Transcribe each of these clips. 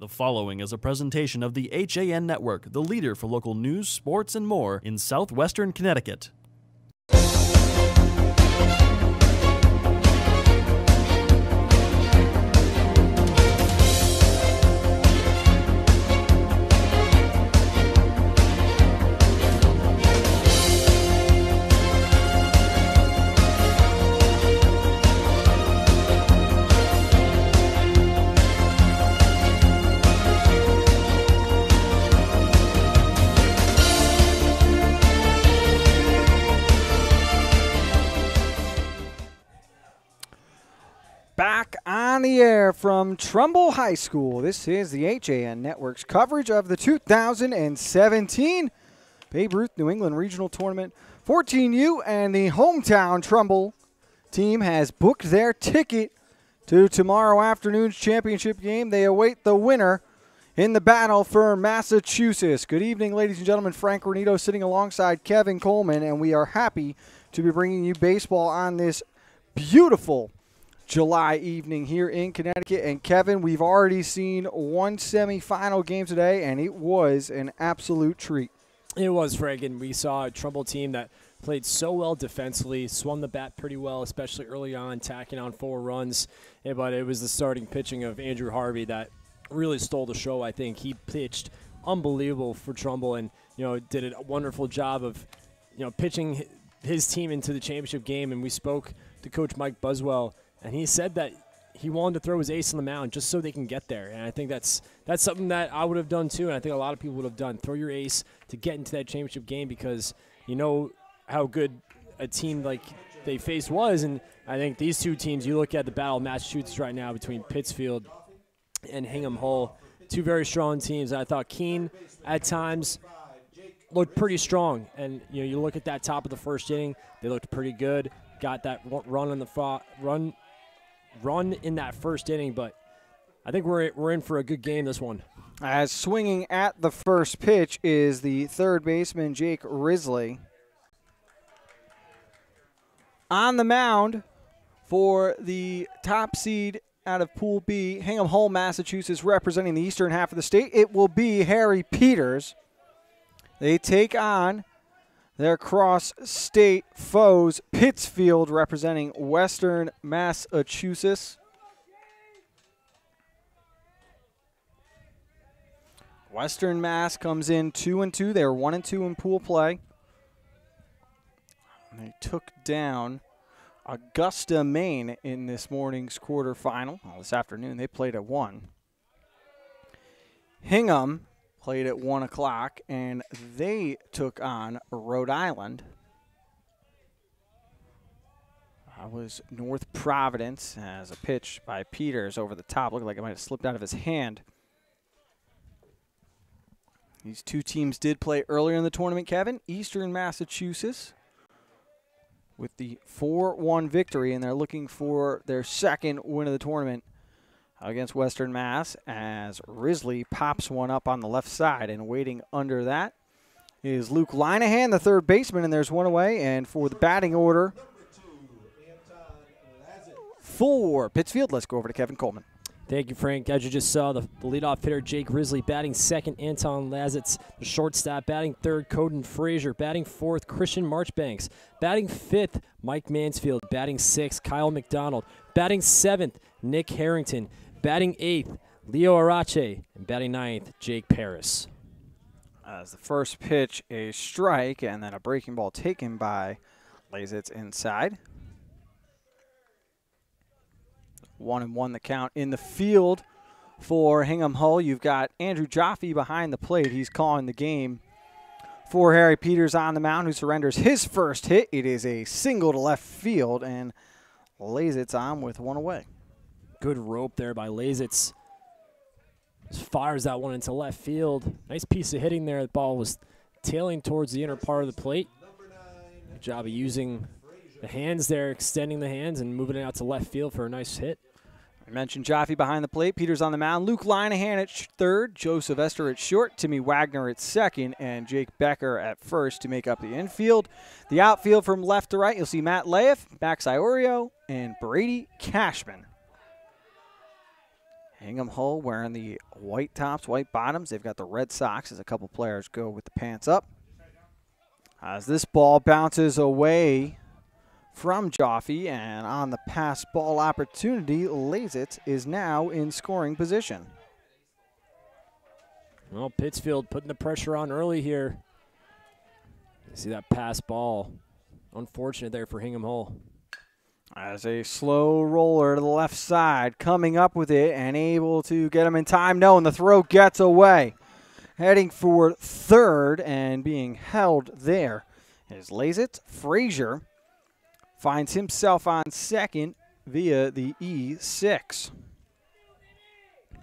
The following is a presentation of the HAN Network, the leader for local news, sports, and more in southwestern Connecticut. Back on the air from Trumbull High School. This is the HAN Network's coverage of the 2017 Babe Ruth New England Regional Tournament 14U, and the hometown Trumbull team has booked their ticket to tomorrow afternoon's championship game. They await the winner in the battle for Massachusetts. Good evening, ladies and gentlemen. Frank Renito sitting alongside Kevin Coleman, and we are happy to be bringing you baseball on this beautiful July evening here in Connecticut. And Kevin, we've already seen one semifinal game today, and it was an absolute treat. It was, Frank, and we saw a Trumbull team that played so well defensively, swung the bat pretty well, especially early on, tacking on 4 runs. But it was the starting pitching of Andrew Harvey that really stole the show. I think he pitched unbelievable for Trumbull, and did a wonderful job of pitching his team into the championship game. And we spoke to Coach Mike Buswell, and he said that he wanted to throw his ace on the mound just so they can get there. And I think that's something that I would have done too, and I think a lot of people would have done. Throw your ace to get into that championship game, because you know how good a team like they faced was. And I think these two teams, you look at the battle of Massachusetts right now between Pittsfield and Hingham-Hull, two very strong teams. I thought Keene at times looked pretty strong. And you look at that top of the first inning, they looked pretty good. Got that run in that first inning, but I think we're in for a good game this one. As swinging at the first pitch is the third baseman, Jake Risley. On the mound for the top seed out of Pool B, Hingham-Hull, Massachusetts, representing the eastern half of the state, it will be Harry Peters. They take on their cross-state foes, Pittsfield, representing western Massachusetts. Western Mass comes in 2-2. They're 1-2 in pool play. They took down Augusta, Maine in this morning's quarterfinal. Well, this afternoon they played at 1. Hingham played at 1 o'clock, and they took on Rhode Island. That was North Providence as a pitch by Peters over the top. Looked like it might have slipped out of his hand. These two teams did play earlier in the tournament, Kevin. Eastern Massachusetts with the 4-1 victory, and they're looking for their second win of the tournament against Western Mass, as Risley pops one up on the left side. And waiting under that is Luke Linehan, the third baseman, and there's one away. And for the batting order for Pittsfield, let's go over to Kevin Coleman. Thank you, Frank. As you just saw, the leadoff hitter, Jake Risley, batting second, Anton Lazitz, the shortstop, batting third, Coden Frazier, batting fourth, Christian Marchbanks, batting fifth, Mike Mansfield, batting sixth, Kyle McDonald, batting seventh, Nick Harrington, batting eighth, Leo Arache, and batting ninth, Jake Paris. As the first pitch, a strike, and then a breaking ball taken by Lazitz inside. 1-1 the count in the field for Hingham-Hull. You've got Andrew Jaffe behind the plate. He's calling the game for Harry Peters on the mound, who surrenders his first hit. It is a single to left field, and Lazitz on with one away. Good rope there by Lazitz. Just fires that one into left field. Nice piece of hitting there. The ball was tailing towards the inner part of the plate. Good job of using the hands there, extending the hands and moving it out to left field for a nice hit. I mentioned Jaffe behind the plate. Peters on the mound. Luke Linehan at third. Joe Sylvester at short. Timmy Wagner at second. And Jake Becker at first to make up the infield. The outfield from left to right, you'll see Matt Laeth, Max Iorio, and Brady Cashman. Hingham-Hull wearing the white tops, white bottoms. They've got the red socks as a couple players go with the pants up. As this ball bounces away from Joffe, and on the pass ball opportunity, Lazitz is now in scoring position. Well, Pittsfield putting the pressure on early here. You see that pass ball. Unfortunate there for Hingham-Hull. As a slow roller to the left side, coming up with it and able to get him in time. No, and the throw gets away. Heading for third and being held there is Lazitz. Frazier finds himself on second via the E6.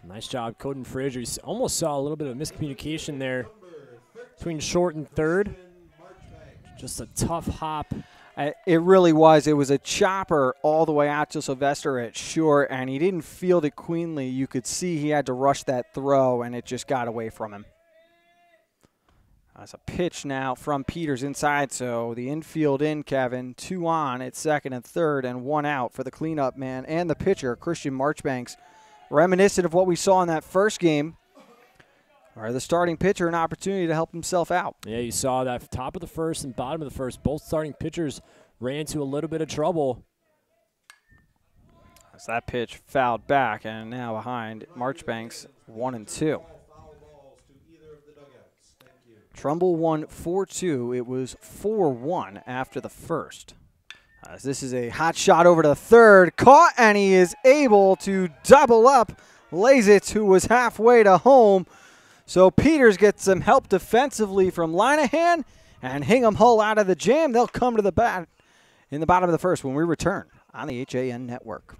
Nice job, Coden Frazier. You almost saw a little bit of miscommunication there between short and third. Just a tough hop. It really was. It was a chopper all the way out to Sylvester at short, and he didn't field it cleanly. You could see he had to rush that throw, and it just got away from him. That's a pitch now from Peters inside, so the infield in, Kevin. 2 on at second and third, and 1 out for the cleanup man and the pitcher, Christian Marchbanks. Reminiscent of what we saw in that first game, where the starting pitcher an opportunity to help himself out. Yeah, you saw that top of the first and bottom of the first. Both starting pitchers ran into a little bit of trouble. As that pitch fouled back, and now behind Marchbanks, 1 and 2. Trumbull won 4-2. It was 4-1 after the first. As this is a hot shot over to third. Caught, and he is able to double up Lazitz, who was halfway to home. So Peters gets some help defensively from Linehan, and Hingham-Hull out of the jam. They'll come to the bat in the bottom of the first when we return on the HAN Network.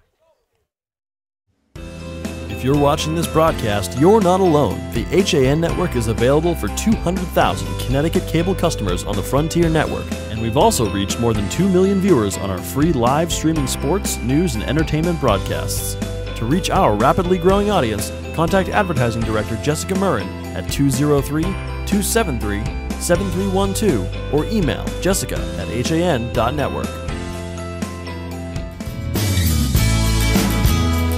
If you're watching this broadcast, you're not alone. The HAN Network is available for 200,000 Connecticut cable customers on the Frontier Network, and we've also reached more than 2 million viewers on our free live streaming sports, news, and entertainment broadcasts. To reach our rapidly growing audience, contact Advertising Director Jessica Murrin at 203-273-7312 or email jessica@han.network.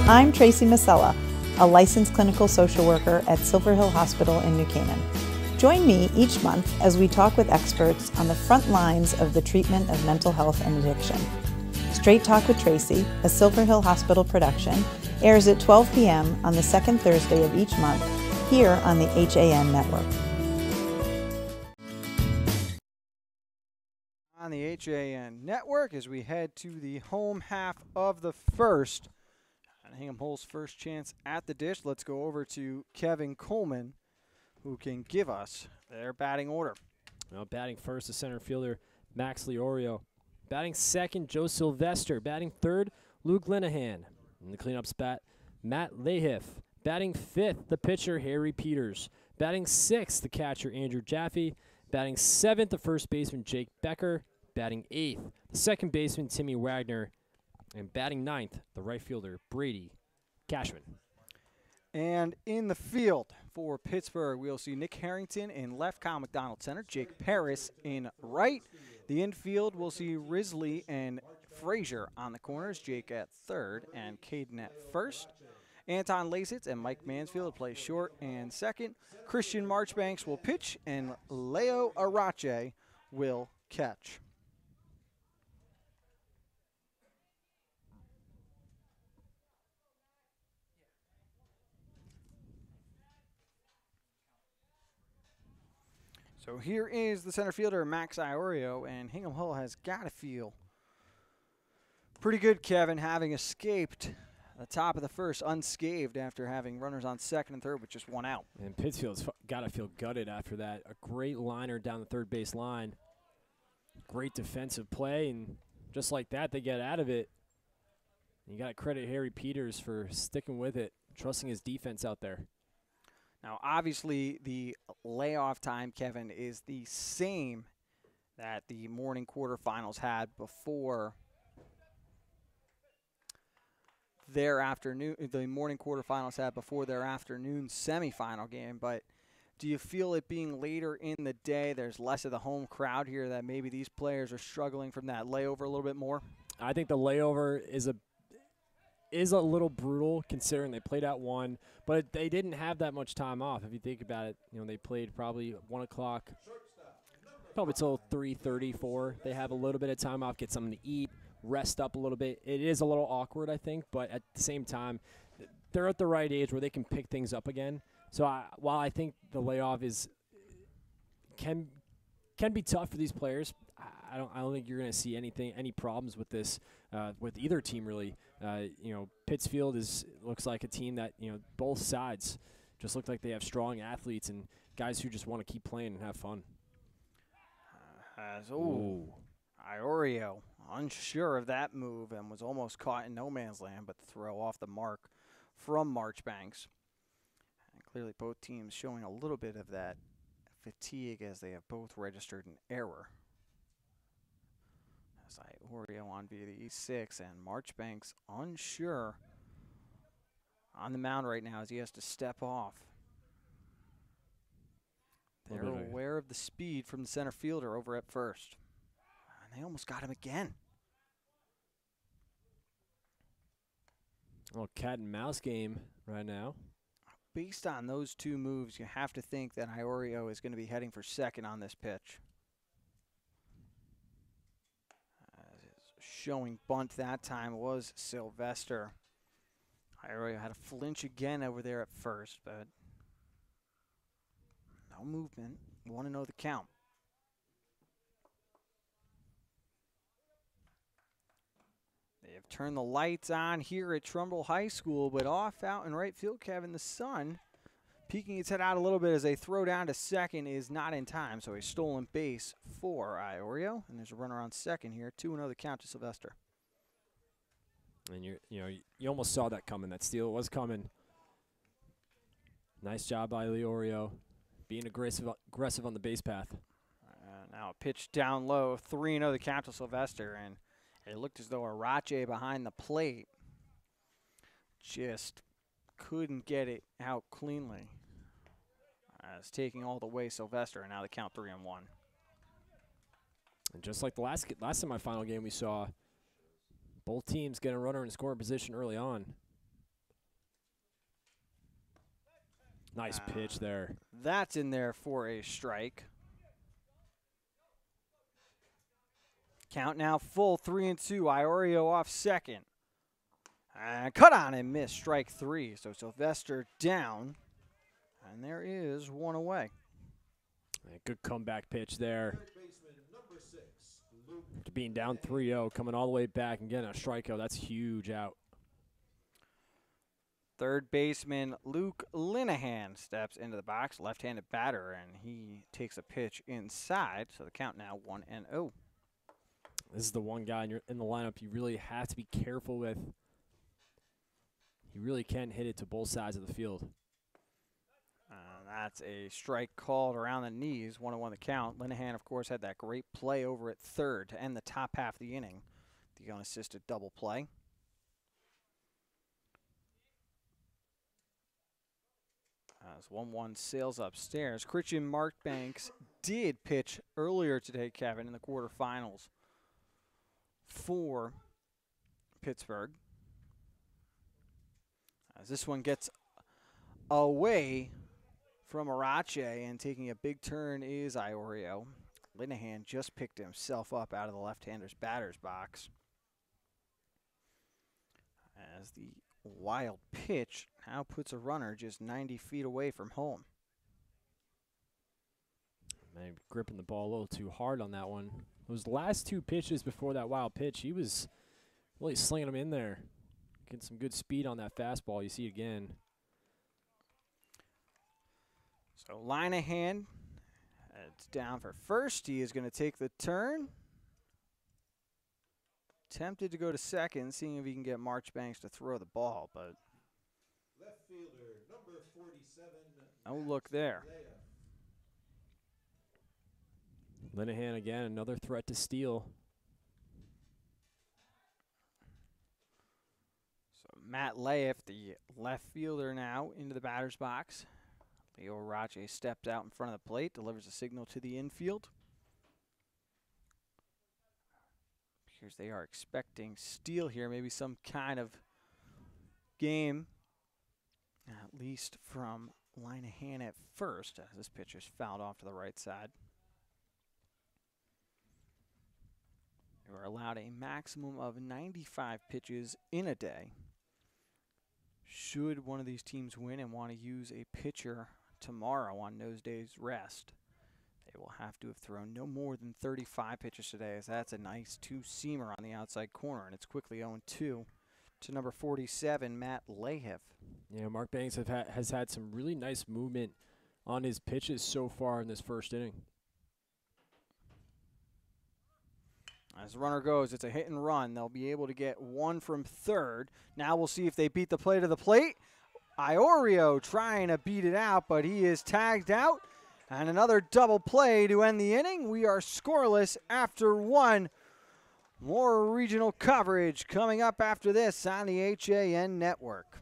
I'm Tracy Masella, a licensed clinical social worker at Silver Hill Hospital in New Canaan. Join me each month as we talk with experts on the front lines of the treatment of mental health and addiction. Straight Talk with Tracy, a Silver Hill Hospital production, airs at 12 p.m. on the second Thursday of each month here on the HAN Network. On the HAN Network as we head to the home half of the first. Hingham-Hull's first chance at the dish. Let's go over to Kevin Coleman, who can give us their batting order. Well, batting first, the center fielder, Max Leorio. Batting second, Joe Sylvester. Batting third, Luke Linehan. In the cleanup spot, Matt Lahiff. Batting fifth, the pitcher, Harry Peters. Batting sixth, the catcher, Andrew Jaffe. Batting seventh, the first baseman, Jake Becker. Batting eighth, the second baseman, Timmy Wagner. And batting ninth, the right fielder, Brady Cashman. And in the field for Pittsburgh, we'll see Nick Harrington in left, Kyle McDonald center, Jake Paris in right. The infield, we'll see Risley and Frazier on the corners, Jake at third and Caden at first. Anton Lazitz and Mike Mansfield play short and second. Christian Marchbanks will pitch, and Leo Arache will catch. So here is the center fielder, Max Iorio, and Hingham-Hull has got to feel pretty good, Kevin, having escaped the top of the first unscathed after having runners on second and third with just 1 out. And Pittsfield's got to feel gutted after that. A great liner down the third base line. Great defensive play, and just like that, they get out of it. You got to credit Harry Peters for sticking with it, trusting his defense out there. Now, obviously, the layoff time, Kevin, is the same that the morning quarterfinals had before their afternoon. The morning quarterfinals had before their afternoon semifinal game. But do you feel it being later in the day, there's less of the home crowd here, that maybe these players are struggling from that layover a little bit more? I think the layover is is a little brutal considering they played out 1, but they didn't have that much time off. If you think about it, they played probably 1 o'clock, probably till 3:30, 4. They have a little bit of time off, get something to eat, rest up a little bit. It is a little awkward, I think, but at the same time, they're at the right age where they can pick things up again. So while I think the layoff can be tough for these players, I don't think you're going to see any problems with this with either team really. Pittsfield looks like a team that both sides just look like they have strong athletes and guys who just want to keep playing and have fun. Iorio unsure of that move and was almost caught in no man's land, but the throw off the mark from Marchbanks. And clearly both teams showing a little bit of that fatigue as they have both registered an error. As Iorio on via the E6 and Marchbanks unsure on the mound right now as he has to step off. They're aware of the speed from the center fielder over at first. And they almost got him again. A little cat and mouse game right now. Based on those two moves, you have to think that Iorio is going to be heading for second on this pitch. Showing bunt that time was Sylvester. Iorio had a flinch again over there at first, but no movement. 1-0 the count. They have turned the lights on here at Trumbull High School, but off out in right field, Kevin, the sun peeking its head out a little bit as they throw down to second is not in time, so a stolen base for Iorio, and there's a runner on second here. 2-0 the count to Sylvester. And you almost saw that coming. That steal was coming. Nice job by Iorio, being aggressive on the base path. Now a pitch down low, 3-0 the count to Sylvester, and it looked as though Arache behind the plate just couldn't get it out cleanly. It's taking all the way Sylvester, and now the count 3-1. And just like the last semifinal game we saw, both teams get a runner in scoring position early on. Nice pitch there. That's in there for a strike. Count now full, 3-2. Iorio off second. And cut on and miss, strike 3. So Sylvester down, and there is one away. A good comeback pitch there. To being down 3-0, coming all the way back and getting a strikeout. That's huge out. Third baseman Luke Linehan steps into the box, left-handed batter, and he takes a pitch inside. So the count now 1-0. This is the one guy in the lineup you really have to be careful with. He really can hit it to both sides of the field. That's a strike called around the knees, 1-1 the count. Linehan, of course, had that great play over at third to end the top half of the inning. The unassisted double play. As 1-1 sails upstairs. Christian Marchbanks did pitch earlier today, Kevin, in the quarterfinals for Pittsburgh. As this one gets away from Arache, and taking a big turn is Iorio. Linehan just picked himself up out of the left-hander's batter's box. As the wild pitch now puts a runner just 90 feet away from home. Maybe gripping the ball a little too hard on that one. Those last two pitches before that wild pitch, he was really slinging them in there. Getting some good speed on that fastball. You see it again. So Linehan, it's down for first. He is going to take the turn. Tempted to go to second, seeing if he can get Marchbanks to throw the ball, but left fielder, number 47. No look there. Linehan again, another threat to steal. So Matt Laif, the left fielder, now into the batter's box. Leo Arache steps out in front of the plate, delivers a signal to the infield. Appears they are expecting steal here, maybe some kind of game, at least from Linehan at first, as this pitcher's fouled off to the right side. You are allowed a maximum of 95 pitches in a day. Should one of these teams win and want to use a pitcher tomorrow on those days' rest, they will have to have thrown no more than 35 pitches today, as that's a nice two-seamer on the outside corner, and it's quickly 0-2 to number 47, Matt Lahiff. Yeah, Mark Banks has had some really nice movement on his pitches so far in this first inning. As the runner goes, it's a hit and run. They'll be able to get one from third. Now we'll see if they beat the play to the plate. Iorio trying to beat it out, but he is tagged out. And another double play to end the inning. We are scoreless after one. More regional coverage coming up after this on the HAN Network.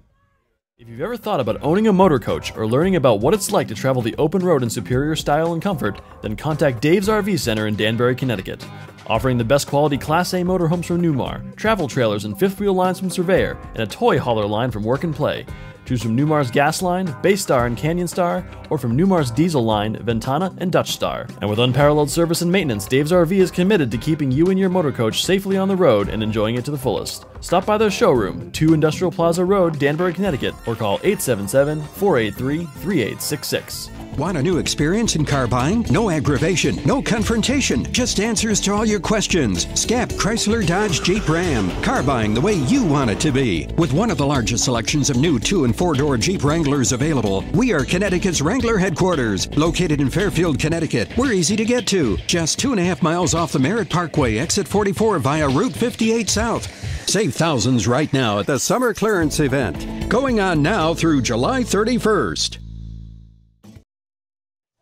If you've ever thought about owning a motor coach or learning about what it's like to travel the open road in superior style and comfort, then contact Dave's RV Center in Danbury, Connecticut. Offering the best quality Class A motorhomes from Newmar, travel trailers and fifth wheel lines from Surveyor, and a toy hauler line from Work and Play. Choose from Newmar's Gas Line, Baystar and Canyon Star, or from Newmar's Diesel Line, Ventana and Dutch Star. And with unparalleled service and maintenance, Dave's RV is committed to keeping you and your motor coach safely on the road and enjoying it to the fullest. Stop by their showroom, 2 Industrial Plaza Road, Danbury, Connecticut, or call 877-483-3866. Want a new experience in car buying? No aggravation, no confrontation, just answers to all your questions. Scap Chrysler Dodge Jeep Ram. Car buying the way you want it to be. With one of the largest selections of new 2- and 4-door Jeep Wranglers available, we are Connecticut's Wrangler headquarters. Located in Fairfield, Connecticut, we're easy to get to. Just 2.5 miles off the Merritt Parkway, exit 44 via Route 58 South. Save thousands right now at the Summer Clearance event, going on now through July 31st.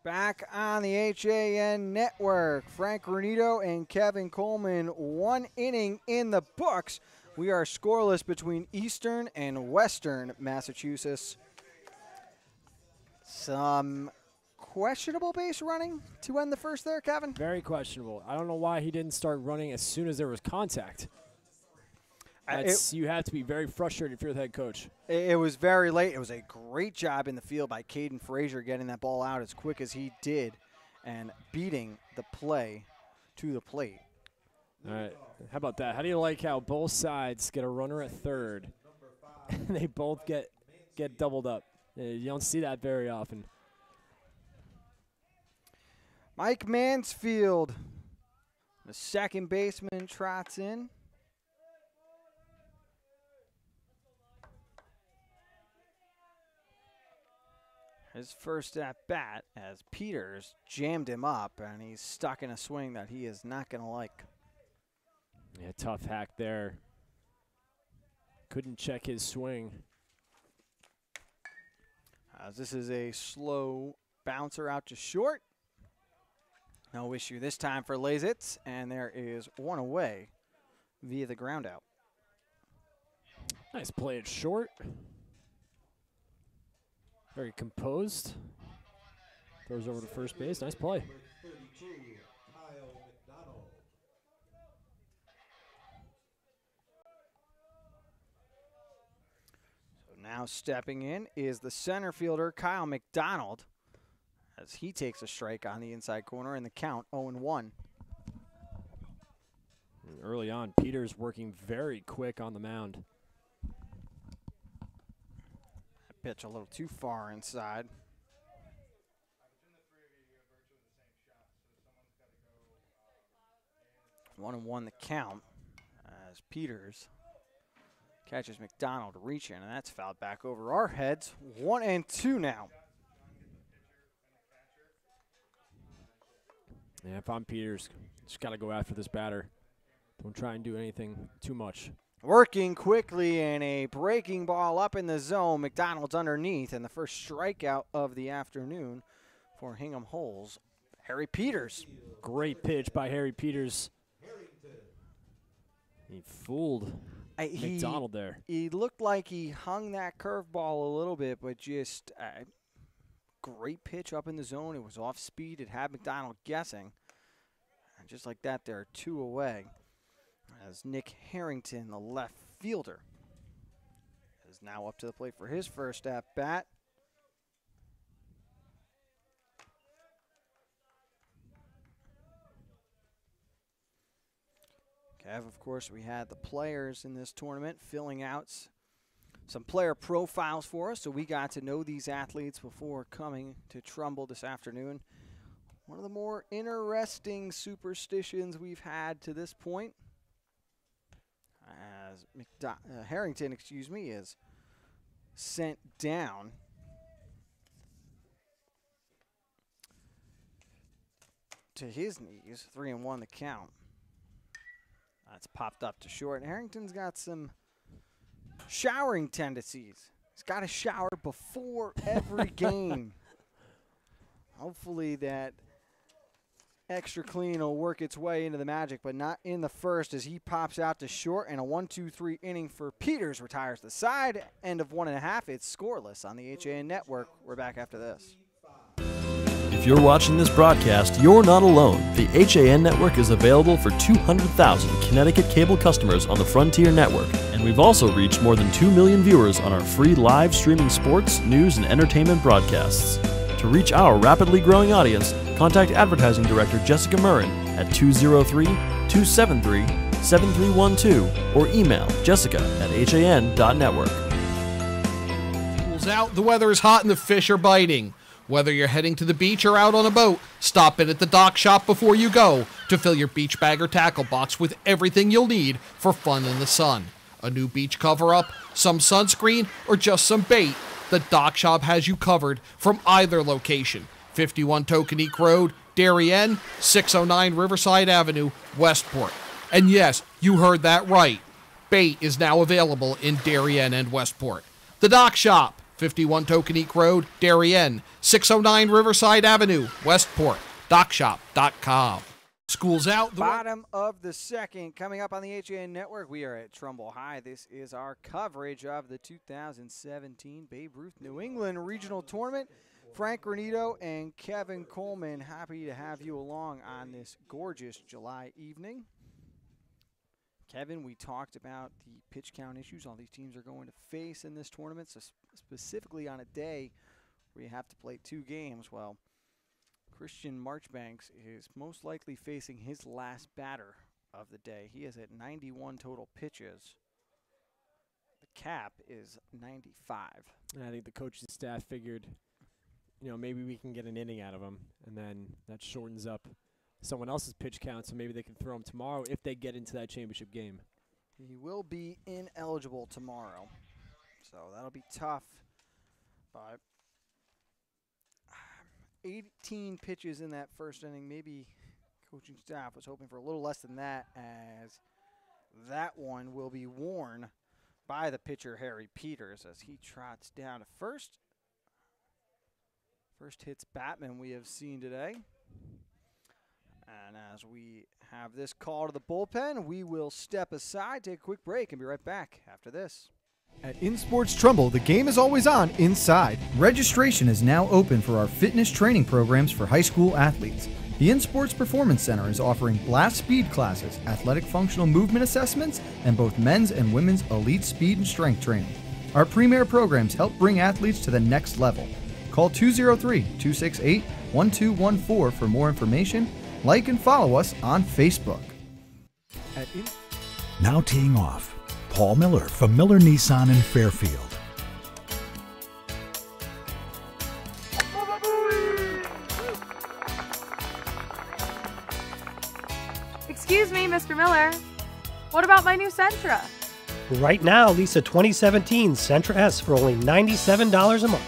Back on the HAN Network, Frank Granito and Kevin Coleman, 1 inning in the books. We are scoreless between Eastern and Western Massachusetts. Some questionable base running to end the first there, Kevin? Very questionable. I don't know why he didn't start running as soon as there was contact. You have to be very frustrated if you're the head coach. It was very late. It was a great job in the field by Caden Frazier getting that ball out as quick as he did and beating the play to the plate. All right. How about that? How do you like how both sides get a runner at third and they both get doubled up? You don't see that very often. Mike Mansfield, the second baseman, trots in. His first at bat as Peters jammed him up, and he's stuck in a swing that he is not going to like. Yeah, tough hack there. Couldn't check his swing. As this is a slow bouncer out to short. No issue this time for Lazitz, and there is one away via the ground out. Nice play at short. Very composed. Throws over to first base. Nice play. So now stepping in is the center fielder, Kyle McDonald, as he takes a strike on the inside corner in the count 0-1. Early on, Peters working very quick on the mound. Pitch a little too far inside. One and one the count as Peters catches McDonald reaching, and that's fouled back over our heads. 1-2 now. Yeah, if I'm Peters, just got to go after this batter. Don't try and do anything too much. Working quickly and a breaking ball up in the zone. McDonald's underneath, and the first strikeout of the afternoon for Hingham-Hull's Harry Peters. Great pitch by Harry Peters. He fooled McDonald there. He looked like he hung that curveball a little bit, but just great pitch up in the zone. It was off speed. It had McDonald guessing. And just like that, they're 2 away. As Nick Harrington, the left fielder, is now up to the plate for his first at bat. Kev, of course, we had the players in this tournament filling out some player profiles for us, so we got to know these athletes before coming to Trumbull this afternoon. One of the more interesting superstitions we've had to this point, as Harrington, is sent down. To his knees, 3-1 the count. That's popped up to short. And Harrington's got some showering tendencies. He's got to shower before every game. Hopefully that extra clean will work its way into the Magic, but not in the first as he pops out to short, and a 1-2-3 inning for Peters retires the side. End of 1.5. It's scoreless on the HAN Network. We're back after this. If you're watching this broadcast, you're not alone. The HAN Network is available for 200,000 Connecticut cable customers on the Frontier Network, and we've also reached more than 2 million viewers on our free live streaming sports, news, and entertainment broadcasts. To reach our rapidly growing audience, contact Advertising Director Jessica Murrin at 203-273-7312 or email jessica@han.network. School's out, the weather is hot, and the fish are biting. Whether you're heading to the beach or out on a boat, stop in at the dock shop before you go to fill your beach bag or tackle box with everything you'll need for fun in the sun. A new beach cover-up, some sunscreen, or just some bait, the dock shop has you covered from either location. 51 Tokenique Road, Darien, 609 Riverside Avenue, Westport. And yes, you heard that right. Bait is now available in Darien and Westport. The dock shop, 51 Tokenique Road, Darien, 609 Riverside Avenue, Westport, dockshop.com. School's out. Bottom of the second. Coming up on the HAN Network, we are at Trumbull High. This is our coverage of the 2017 Babe Ruth New England Regional Tournament. Frank Granito and Kevin Coleman, happy to have you along on this gorgeous July evening. Kevin, we talked about the pitch count issues all these teams are going to face in this tournament, so specifically on a day where you have to play 2 games. Well, Christian Marchbanks is most likely facing his last batter of the day. He is at 91 total pitches. The cap is 95. And I think the coaching staff figured, maybe we can get an inning out of him, and then that shortens up someone else's pitch count, so maybe they can throw him tomorrow if they get into that championship game. He will be ineligible tomorrow, so that'll be tough. But 18 pitches in that first inning. Maybe coaching staff was hoping for a little less than that, as that one will be worn by the pitcher Harry Peters as he trots down to first. First hits Batman we have seen today. And as we have this call to the bullpen, we will step aside, take a quick break, and be right back after this. At InSports Trumbull, the game is always on inside. Registration is now open for our fitness training programs for high school athletes. The InSports Performance Center is offering blast speed classes, athletic functional movement assessments, and both men's and women's elite speed and strength training. Our premier programs help bring athletes to the next level. Call 203-268-1214 for more information. Like and follow us on Facebook. Now teeing off, Paul Miller from Miller Nissan in Fairfield. Excuse me, Mr. Miller. What about my new Sentra? Right now, lease a 2017 Sentra S for only $97 a month.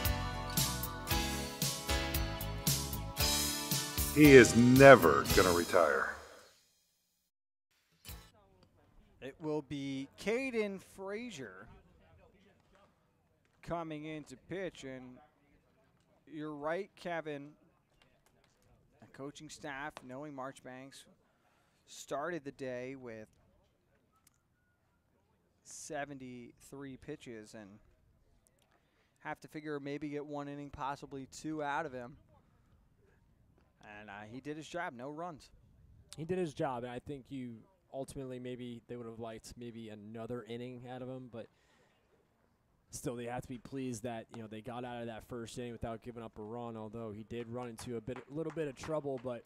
He is never going to retire. It will be Caden Frazier coming in to pitch, and you're right, Kevin. The coaching staff, knowing Marchbanks, started the day with 73 pitches and have to figure maybe get 1 inning, possibly 2 out of him. And he did his job, no runs. He did his job. I think ultimately maybe they would have liked maybe another inning out of him, but Still, they have to be pleased that they got out of that first inning without giving up a run. Although he did run into a little bit of trouble, but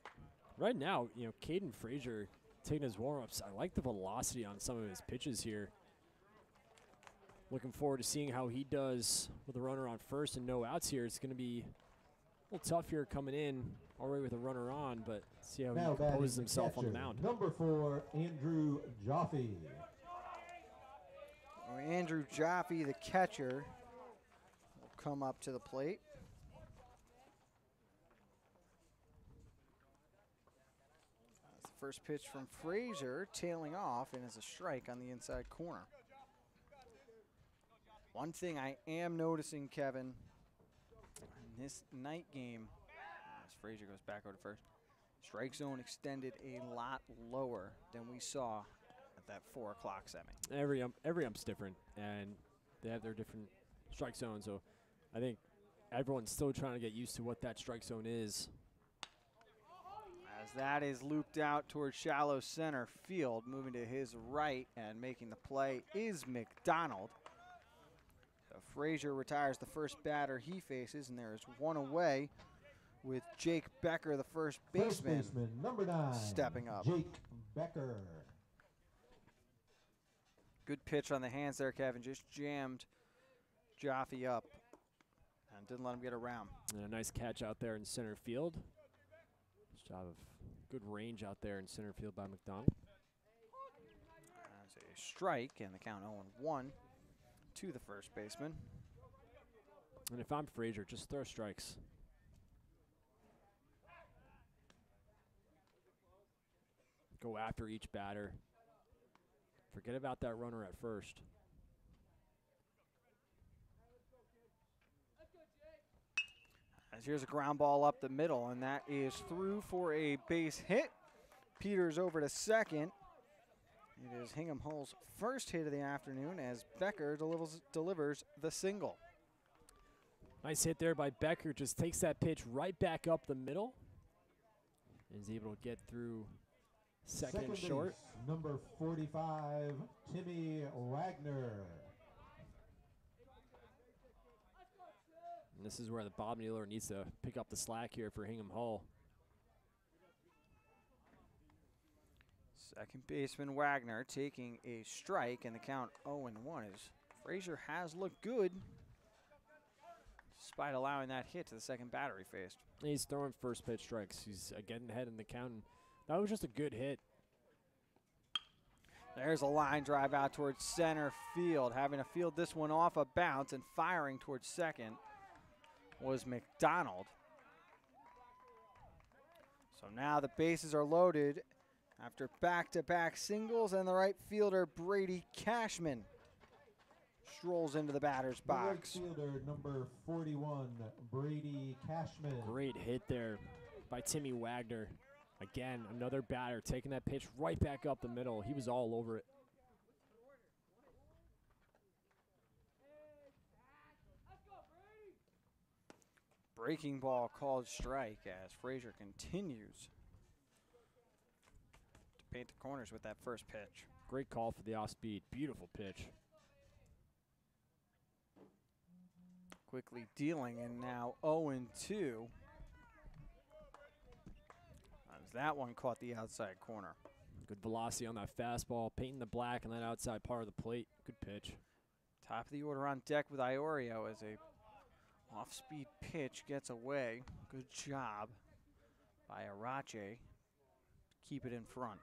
right now, Caden Frazier taking his warm-ups. I like the velocity on some of his pitches here. Looking forward to seeing how he does with a runner on first and no outs here. It's going to be a little tough here coming in already with a runner on, but see how he composes himself on the mound. Number 4, Andrew Jaffe. Andrew Jaffe, the catcher, will come up to the plate. That's the first pitch from Frazier, tailing off, and is a strike on the inside corner. One thing I am noticing, Kevin, in this night game, as Frazier goes back over to first, strike zone extended a lot lower than we saw at that 4 o'clock semi. Every ump's different, and they have their different strike zones. So I think everyone's still trying to get used to what that strike zone is. As that is looped out towards shallow center field, moving to his right and making the play is McDonald. So Frazier retires the first batter he faces, and there is one away with Jake Becker, the first baseman number 9, stepping up. Jake Becker. Good pitch on the hands there, Kevin. Just jammed Jaffe up and didn't let him get around. And a nice catch out there in center field. Nice job of good range out there in center field by McDonald. That's a strike, and the count 0-1 to the first baseman. And if I'm Frazier, just throw strikes. Go after each batter. Forget about that runner at first. As here's a ground ball up the middle, and that is through for a base hit. Peters over to second. It is Hingham-Hull's first hit of the afternoon as Becker delivers the single. Nice hit there by Becker. Just takes that pitch right back up the middle. Is able to get through second and short. Base, number 45, Timmy Wagner. And this is where the Bob Nealer needs to pick up the slack here for Hingham-Hull. Second baseman Wagner taking a strike, and the count 0-1 as Frazier has looked good despite allowing that hit to the second batter he faced. He's throwing first pitch strikes. He's getting ahead in the count. And that was just a good hit. There's a line drive out towards center field. Having to field this one off a bounce and firing towards second was McDonald. So now the bases are loaded after back-to-back singles, and the right fielder Brady Cashman strolls into the batter's box. The right fielder number 41, Brady Cashman. Great hit there by Timmy Wagner. Again, another batter taking that pitch right back up the middle. He was all over it. Breaking ball called strike as Frazier continues to paint the corners with that first pitch. Great call for the off-speed. Beautiful pitch. Quickly dealing, and now 0-2. As that one caught the outside corner. Good velocity on that fastball, painting the black on that outside part of the plate. Good pitch. Top of the order on deck with Iorio as a off-speed pitch gets away. Good job by Arache to keep it in front.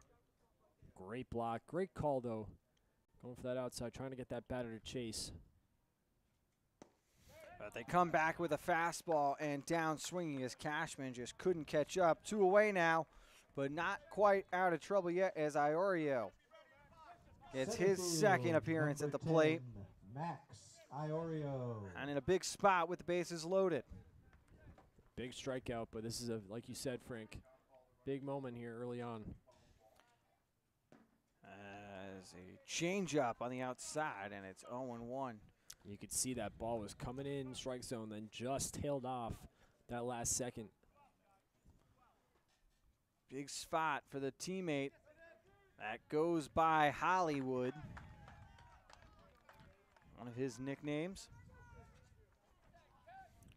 Great block. Great call, though. Going for that outside, trying to get that batter to chase. But they come back with a fastball and down swinging as Cashman just couldn't catch up. 2 away now, but not quite out of trouble yet as Iorio gets his second appearance at the plate. Max Iorio. And in a big spot with the bases loaded. Big strikeout, but this is, like you said, Frank, big moment here early on. As a changeup on the outside, and it's 0-1. You could see that ball was coming in strike zone, then just tailed off that last second. Big spot for the teammate. That goes by Hollywood. one of his nicknames.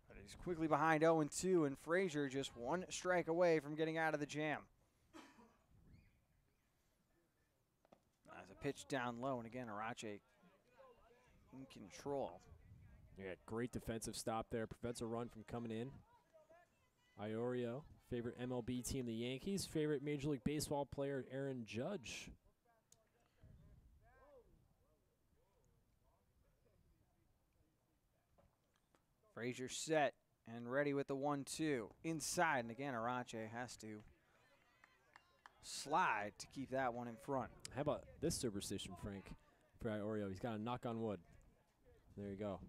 But he's quickly behind 0-2, and Frazier just one strike away from getting out of the jam. As a pitch down low, and again, Arache in control. Yeah, great defensive stop there. Prevents a run from coming in. Iorio, favorite MLB team, the Yankees. Favorite Major League Baseball player, Aaron Judge. Frazier set and ready with the 1-2. Inside, and again, Arache has to slide to keep that one in front. How about this superstition, Frank, for Iorio? He's got a knock on wood. There you go.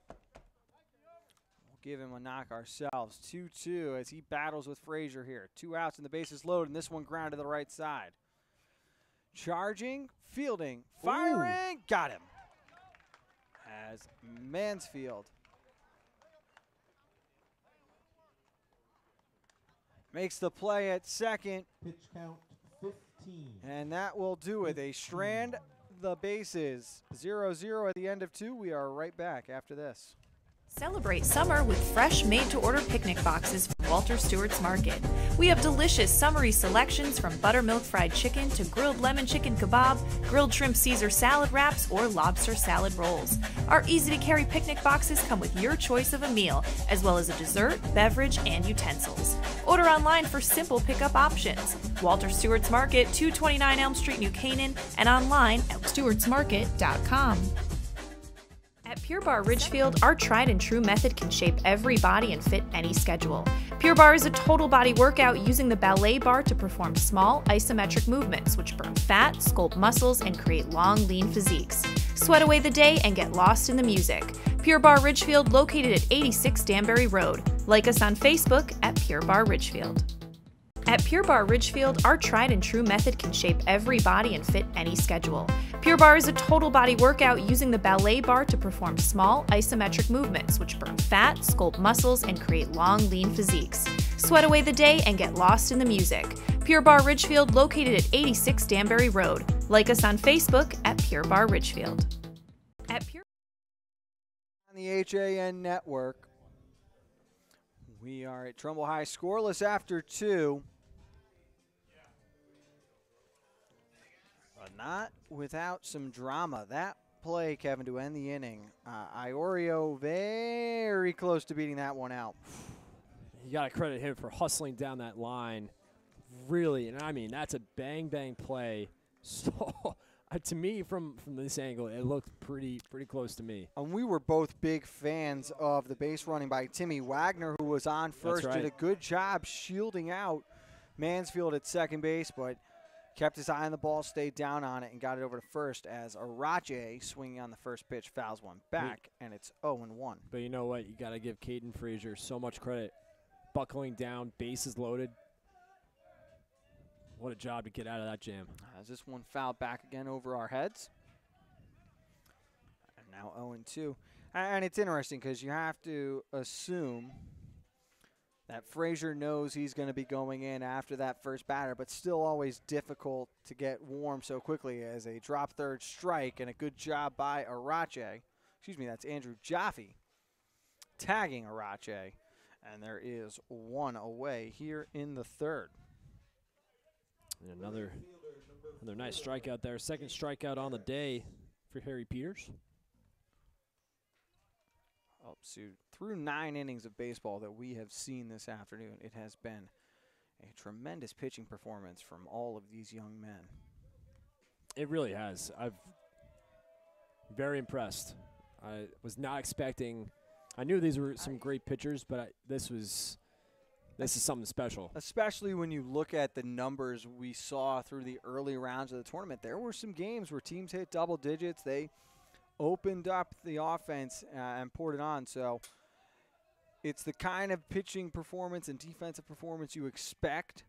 We'll give him a knock ourselves. 2-2 as he battles with Frazier here. 2 outs and the bases loaded, and this one ground to the right side. Charging, fielding, firing, got him. As Mansfield makes the play at second. Pitch count 15. And that will do it. They strand the bases. 0-0 at the end of 2. We are right back after this. Celebrate summer with fresh made-to-order picnic boxes from Walter Stewart's Market. We have delicious summery selections from buttermilk fried chicken to grilled lemon chicken kebab, grilled shrimp Caesar salad wraps, or lobster salad rolls. Our easy-to-carry picnic boxes come with your choice of a meal, as well as a dessert, beverage, and utensils. Order online for simple pickup options. Walter Stewart's Market, 229 Elm Street, New Canaan, and online at stewartsmarket.com. At Pure Barre Ridgefield, our tried and true method can shape every body and fit any schedule. Pure Barre is a total body workout using the ballet bar to perform small isometric movements which burn fat, sculpt muscles, and create long, lean physiques. Sweat away the day and get lost in the music. Pure Barre Ridgefield, located at 86 Danbury Road. Like us on Facebook at Pure Barre Ridgefield. At Pure Barre Ridgefield, our tried and true method can shape every body and fit any schedule. Pure Barre is a total body workout using the ballet bar to perform small isometric movements which burn fat, sculpt muscles, and create long, lean physiques. Sweat away the day and get lost in the music. Pure Barre Ridgefield, located at 86 Danbury Road. Like us on Facebook at Pure Barre Ridgefield. At Pure On the HAN network, we are at Trumbull High scoreless after 2. But not without some drama. That play, Kevin, to end the inning. Iorio very close to beating that one out. You got to credit him for hustling down that line. Really, and I mean, that's a bang-bang play. So, to me, from this angle, it looked pretty close to me. And we were both big fans of the base running by Timmy Wagner, who was on first. That's right. Did a good job shielding out Mansfield at second base, but kept his eye on the ball, stayed down on it, and got it over to first as Arache, swinging on the first pitch, fouls one back, and it's 0-1. But you know what? You got to give Caden Frazier so much credit. Buckling down, bases loaded. What a job to get out of that jam. As this one fouled back again over our heads. And now 0-2. And it's interesting because you have to assume that Frazier knows he's going to be going in after that first batter, but still always difficult to get warm so quickly as a drop third strike and a good job by Arache. Excuse me, that's Andrew Jaffe tagging Arache. And there is one away here in the third. And another nice strikeout there. Second strikeout on the day for Harry Peters. Oh, so through 9 innings of baseball that we have seen this afternoon, it has been a tremendous pitching performance from all of these young men. It really has. I'm very impressed. I was not expecting. I knew these were some great pitchers, but this is something special. Especially when you look at the numbers we saw through the early rounds of the tournament. There were some games where teams hit double digits. They opened up the offense and poured it on. So it's the kind of pitching performance and defensive performance you expect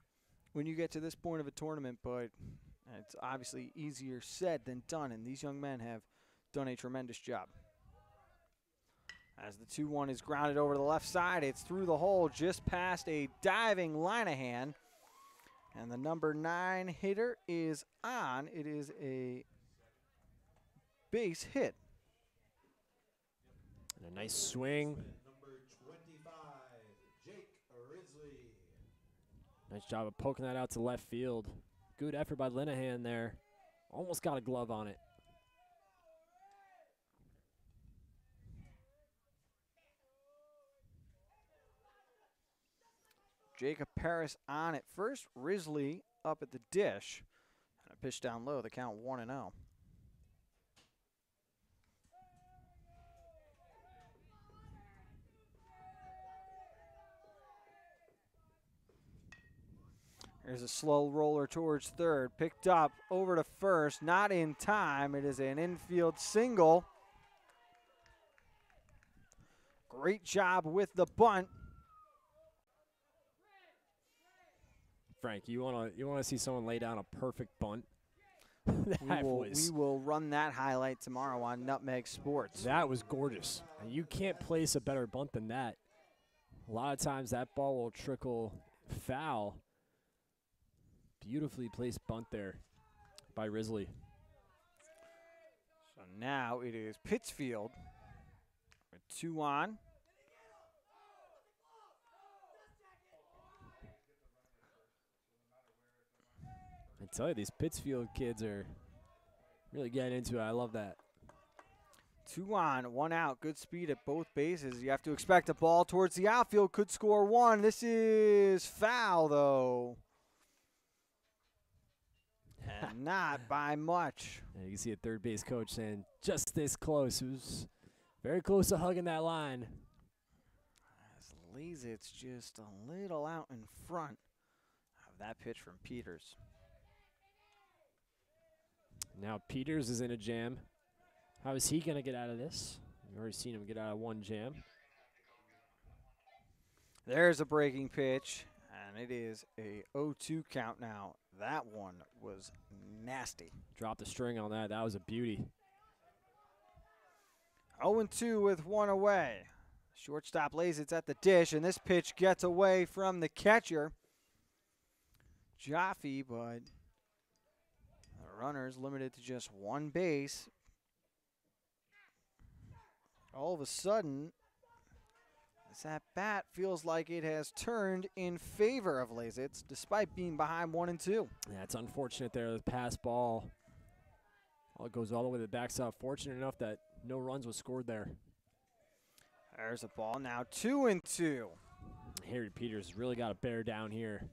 when you get to this point of a tournament, but it's obviously easier said than done, and these young men have done a tremendous job. As the 2-1 is grounded over to the left side, it's through the hole just past a diving Linehan. And the number 9 hitter is on. It is a base hit. Nice swing. Nice job of poking that out to left field. Good effort by Linehan there. Almost got a glove on it. Jacob Paris on at first. Risley up at the dish. And a pitch down low. The count 1-0. There's a slow roller towards third. Picked up over to first. Not in time. It is an infield single. Great job with the bunt. Frank, you wanna see someone lay down a perfect bunt? We will run that highlight tomorrow on Nutmeg Sports. That was gorgeous. You can't place a better bunt than that. A lot of times that ball will trickle foul. Beautifully placed bunt there by Risley. So now it is Pittsfield with 2 on. I tell you, these Pittsfield kids are really getting into it. I love that. 2 on, 1 out. Good speed at both bases. You have to expect a ball towards the outfield. Could score 1. This is foul, though. And not by much. And you can see a third base coach saying, just this close. It was very close to hugging that line. As Lazit's just a little out in front of that pitch from Peters. Now Peters is in a jam. How is he going to get out of this? We've already seen him get out of one jam. There's a breaking pitch, and it is a 0-2 count now. That one was nasty. Dropped the string on that. That was a beauty. 0-2 with 1 away. Shortstop Lazit's at the dish, and this pitch gets away from the catcher, Jaffe, but the runner's limited to just 1 base. All of a sudden, this at-bat feels like it has turned in favor of Lazitz, despite being behind 1-2. Yeah, it's unfortunate there. The pass ball goes all the way to the backside. Fortunate enough that no runs was scored there. There's a ball now, 2-2. Harry Peters really got to bear down here.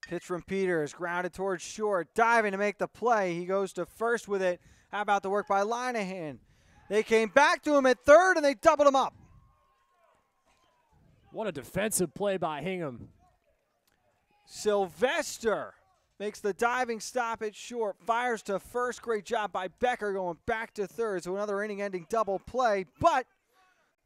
Pitch from Peters, grounded towards short, diving to make the play. He goes to first with it. How about the work by Linehan? They came back to him at third, and they doubled him up. What a defensive play by Hingham. Sylvester makes the diving stop at short, fires to first. Great job by Becker going back to third. So another inning-ending double play, but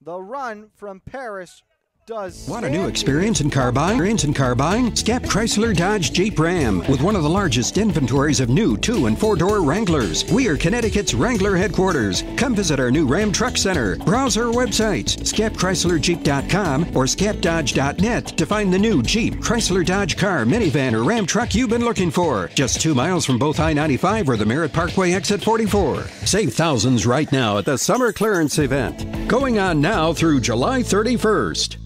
the run from Paris does. Want a new experience in car buying? Scap Chrysler Dodge Jeep Ram with one of the largest inventories of new 2- and 4-door Wranglers. We are Connecticut's Wrangler headquarters. Come visit our new Ram Truck Center. Browse our websites, scapchryslerjeep.com or scapdodge.net to find the new Jeep, Chrysler Dodge car, minivan, or Ram truck you've been looking for. Just 2 miles from both I-95 or the Merritt Parkway exit 44. Save thousands right now at the summer clearance event. Going on now through July 31st.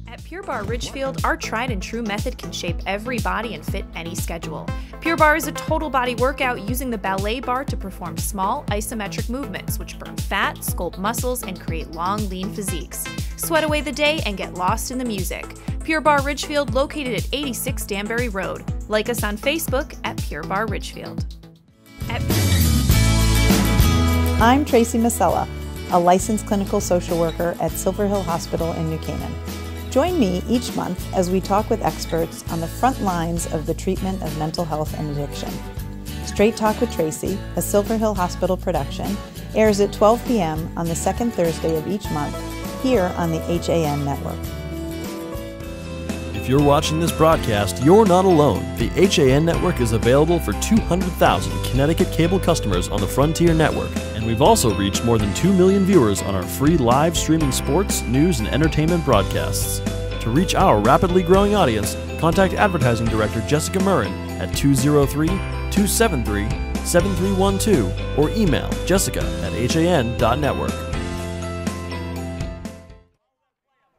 At Pure Barre Ridgefield, our tried and true method can shape every body and fit any schedule. Pure Barre is a total body workout using the ballet bar to perform small isometric movements which burn fat, sculpt muscles, and create long, lean physiques. Sweat away the day and get lost in the music. Pure Barre Ridgefield, located at 86 Danbury Road. Like us on Facebook at Pure Barre Ridgefield. I'm Tracy Masella, a licensed clinical social worker at Silver Hill Hospital in New Canaan. Join me each month as we talk with experts on the front lines of the treatment of mental health and addiction. Straight Talk with Tracy, a Silver Hill Hospital production, airs at 12 p.m. on the second Thursday of each month here on the HAN Network. If you're watching this broadcast, you're not alone. The HAN Network is available for 200,000 Connecticut cable customers on the Frontier Network, and we've also reached more than 2 million viewers on our free live streaming sports, news, and entertainment broadcasts. To reach our rapidly growing audience, contact Advertising Director Jessica Murrin at 203-273-7312 or email jessica@han.network.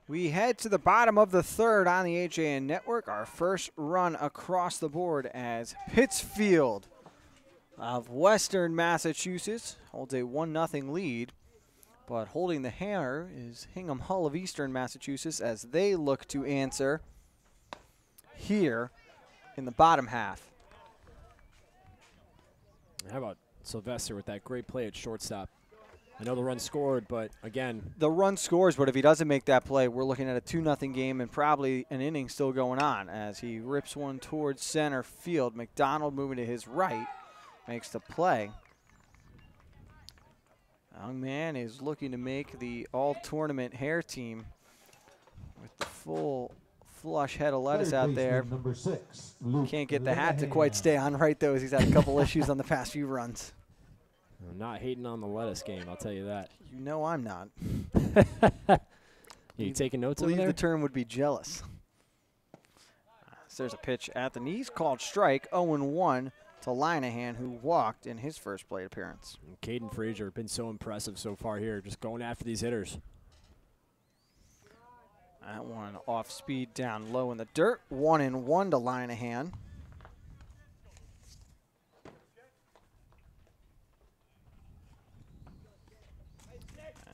We head to the bottom of the third on the HAN Network. Our first run across the board as Pittsfield of Western Massachusetts holds a 1-0 lead. But holding the hammer is Hingham-Hull of Eastern Massachusetts as they look to answer here in the bottom half. How about Sylvester with that great play at shortstop? I know the run scored, but again. The run scores, but if he doesn't make that play, we're looking at a 2-0 game and probably an inning still going on as he rips one towards center field. McDonald moving to his right makes the play. Young man is looking to make the all-tournament hair team with the full flush head of lettuce out there. Number 6, can't get the hat to quite stay on right, though, as he's had a couple issues on the past few runs. I'm not hating on the lettuce game, I'll tell you that. You know I'm not. You taking notes over there? I believe there? the term would be jealous. So there's a pitch at the knees called strike, 0-1 to Linehan, who walked in his first plate appearance. And Caden Frazier been so impressive so far here, just going after these hitters. That one off speed down low in the dirt, 1-1 to Linehan.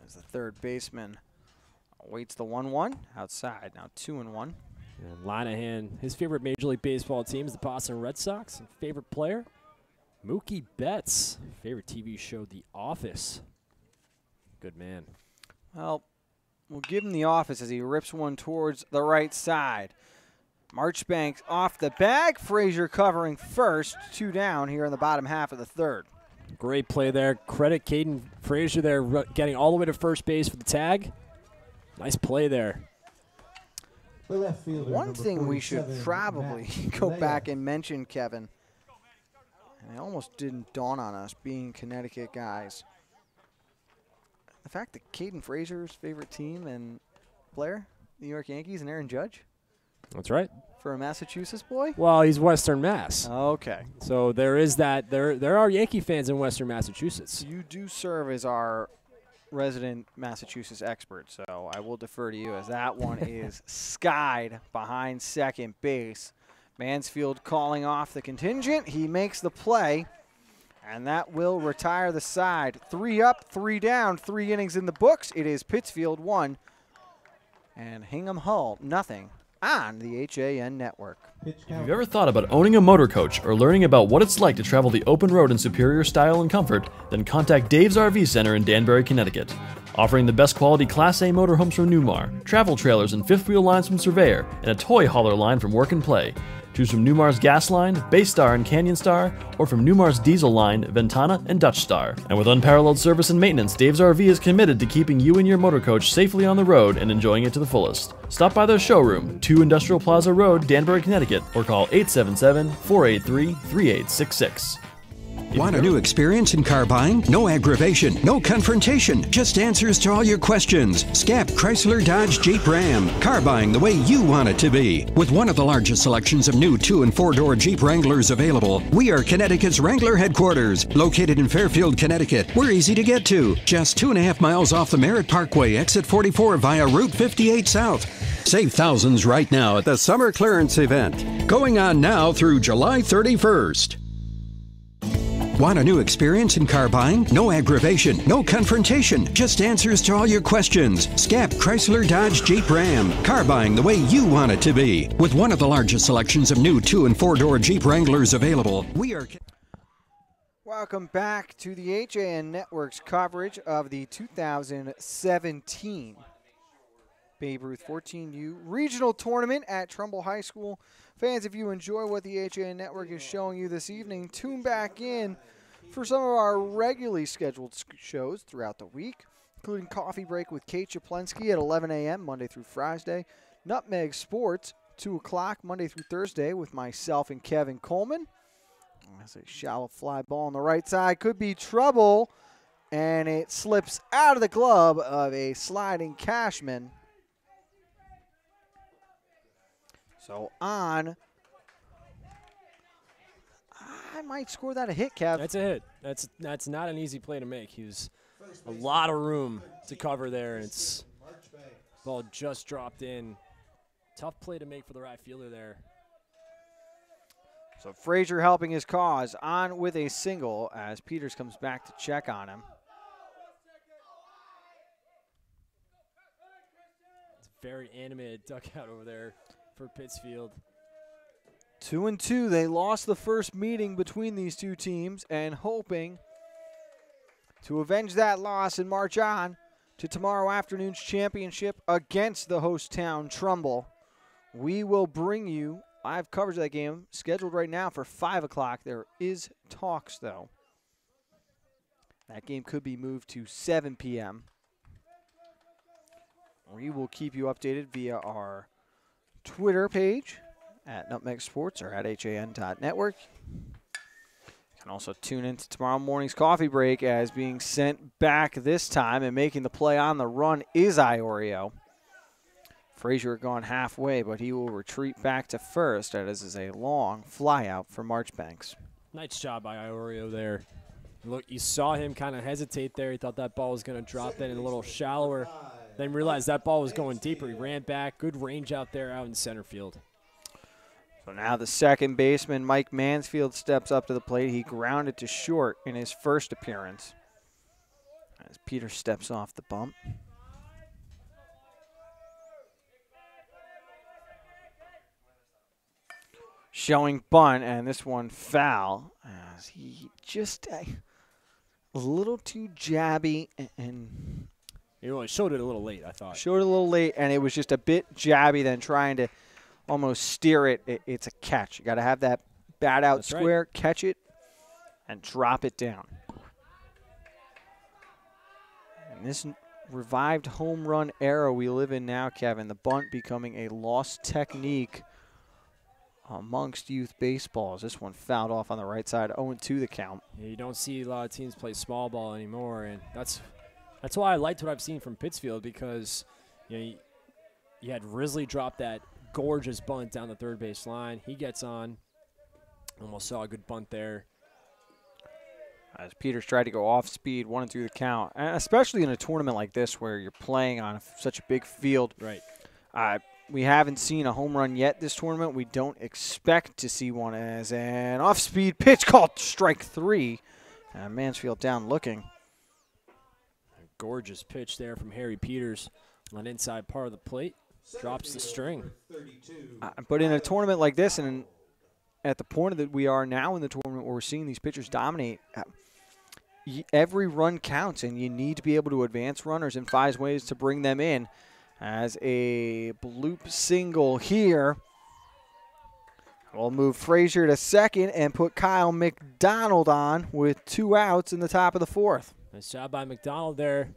As the third baseman awaits the 1-1 outside, now 2-1. And Linehan, his favorite Major League Baseball team is the Boston Red Sox. And favorite player, Mookie Betts. Favorite TV show, The Office. Good man. Well, we'll give him The Office as he rips one towards the right side. Marchbanks off the bag. Frazier covering first. 2 down here in the bottom half of the third. Great play there. Credit Caden Frazier there getting all the way to first base for the tag. Nice play there. One thing we should probably go back and mention, Kevin, and it almost didn't dawn on us being Connecticut guys, the fact that Caden Frazier's favorite team and player, New York Yankees, and Aaron Judge. That's right. For a Massachusetts boy? Well, he's Western Mass. Okay. So there is that. There are Yankee fans in Western Massachusetts. You do serve as our resident Massachusetts expert, so I will defer to you as that one is skied behind second base. Mansfield calling off the contingent. He makes the play, and that will retire the side. 3 up, 3 down, 3 innings in the books. It is Pittsfield 1 and Hingham-Hull 0 on the HAN Network. If you've ever thought about owning a motor coach or learning about what it's like to travel the open road in superior style and comfort, then contact Dave's RV Center in Danbury, Connecticut. Offering the best quality Class A motorhomes from Newmar, travel trailers and fifth wheel lines from Surveyor, and a toy hauler line from Work and Play. Choose from Newmar's Gas Line, Base Star and Canyon Star, or from Newmar's Diesel Line, Ventana and Dutch Star. And with unparalleled service and maintenance, Dave's RV is committed to keeping you and your motor coach safely on the road and enjoying it to the fullest. Stop by their showroom, 2 Industrial Plaza Road, Danbury, Connecticut, or call 877-483-3866. Want a new experience in car buying? No aggravation, no confrontation, just answers to all your questions. Scap Chrysler Dodge Jeep Ram. Car buying the way you want it to be. With one of the largest selections of new 2- and 4-door Jeep Wranglers available, we are Connecticut's Wrangler headquarters. Located in Fairfield, Connecticut, we're easy to get to. Just 2.5 miles off the Merritt Parkway, exit 44 via Route 58 South. Save thousands right now at the Summer Clearance Event. Going on now through July 31st. Want a new experience in car buying? No aggravation, no confrontation, just answers to all your questions. Scap Chrysler Dodge Jeep Ram. Car buying the way you want it to be. With one of the largest selections of new 2- and 4-door Jeep Wranglers available, we are... Welcome back to the HAN Network's coverage of the 2017 Babe Ruth 14U Regional Tournament at Trumbull High School. Fans, if you enjoy what the HAN Network is showing you this evening, tune back in for some of our regularly scheduled shows throughout the week, including Coffee Break with Kate Japlensky at 11 a.m. Monday through Friday, Nutmeg Sports, 2 o'clock Monday through Thursday with myself and Kevin Coleman. That's a shallow fly ball on the right side. Could be trouble, and it slips out of the glove of a sliding Cashman. So on. I might score that a hit, Kev. That's a hit. That's not an easy play to make. He was a lot of room to cover there, and it's ball just dropped in. Tough play to make for the right fielder there. So Frazier helping his cause, on with a single as Peters comes back to check on him. It's a very animated dugout over there for Pittsfield. 2-2, they lost the first meeting between these two teams, and hoping to avenge that loss and march on to tomorrow afternoon's championship against the host town, Trumbull. We will bring you live coverage of that game, scheduled right now for 5 o'clock. There is talks, though. That game could be moved to 7 p.m. We will keep you updated via our Twitter page at Nutmeg Sports or at HAN.network. You can also tune into tomorrow morning's coffee break as being sent back this time and making the play on the run is Iorio. Frazier gone halfway, but he will retreat back to first as is a long fly out for Marchbanks. Nice job by Iorio there. Look, you saw him kind of hesitate there. He thought that ball was going to drop in a little shallower, then realized that ball was going deeper. He ran back. Good range out there out in center field. So now the second baseman, Mike Mansfield, steps up to the plate. He grounded to short in his first appearance as Peter steps off the bump. Showing bunt, and this one foul as he just a little too jabby and he showed it a little late, I thought. Showed it a little late, and it was just a bit jabby then trying to almost steer it. It's a catch. You got to have that bat out square, right. Catch it, and drop it down. And this revived home run era we live in now, Kevin, the bunt becoming a lost technique amongst youth baseballs. This one fouled off on the right side, 0-2 the count. Yeah, you don't see a lot of teams play small ball anymore, and that's why I liked what I've seen from Pittsfield, because you had Risley drop that gorgeous bunt down the third base line. He gets on. Almost saw a good bunt there. As Peters tried to go off speed, 1-2 the count, and especially in a tournament like this where you're playing on such a big field. Right. We haven't seen a home run yet this tournament. We don't expect to see one as an off-speed pitch called strike 3. Mansfield down looking. A gorgeous pitch there from Harry Peters on inside part of the plate. Drops the string. But in a tournament like this, and at the point that we are now in the tournament where we're seeing these pitchers dominate, every run counts, and you need to be able to advance runners and find ways to bring them in. As a bloop single here, we'll move Frazier to second and put Kyle McDonald on with 2 outs in the top of the 4th. Nice job by McDonald there.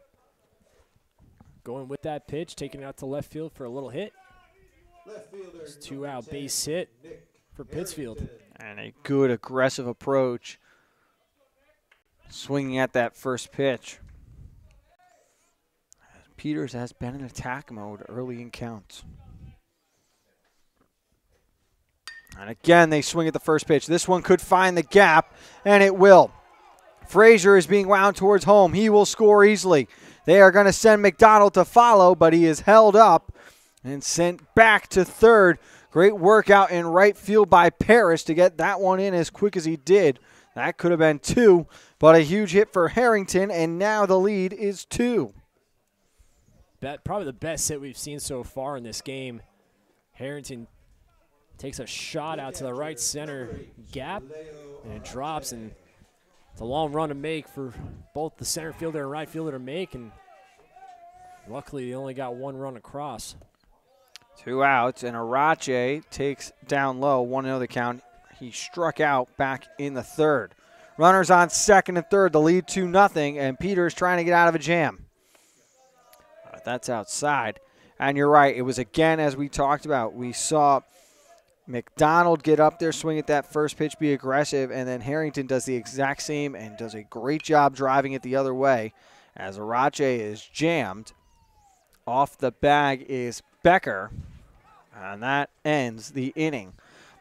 Going with that pitch, taking it out to left field for a little hit. It's 2-out base hit for Pittsfield. And a good aggressive approach, swinging at that first pitch. Peters has been in attack mode early in counts. And again, they swing at the first pitch. This one could find the gap, and it will. Frazier is being wound towards home. He will score easily. They are going to send McDonald to follow, but he is held up and sent back to third. Great work out in right field by Parrish to get that one in as quick as he did. That could have been 2, but a huge hit for Harrington, and now the lead is 2. Probably the best hit we've seen so far in this game. Harrington takes a shot out to the right center gap, and it drops, and it's a long run to make for both the center fielder and right fielder to make, and luckily he only got 1 run across. 2 outs, and Arache takes down low, 1-0 the count. He struck out back in the 3rd. Runners on second and third, the lead 2-0, and Peters trying to get out of a jam. That's outside. And you're right, it was again, as we talked about, we saw McDonald get up there, swing at that first pitch, be aggressive, and then Harrington does the exact same and does a great job driving it the other way as Arache is jammed. Off the bag is Becker And that ends the inning.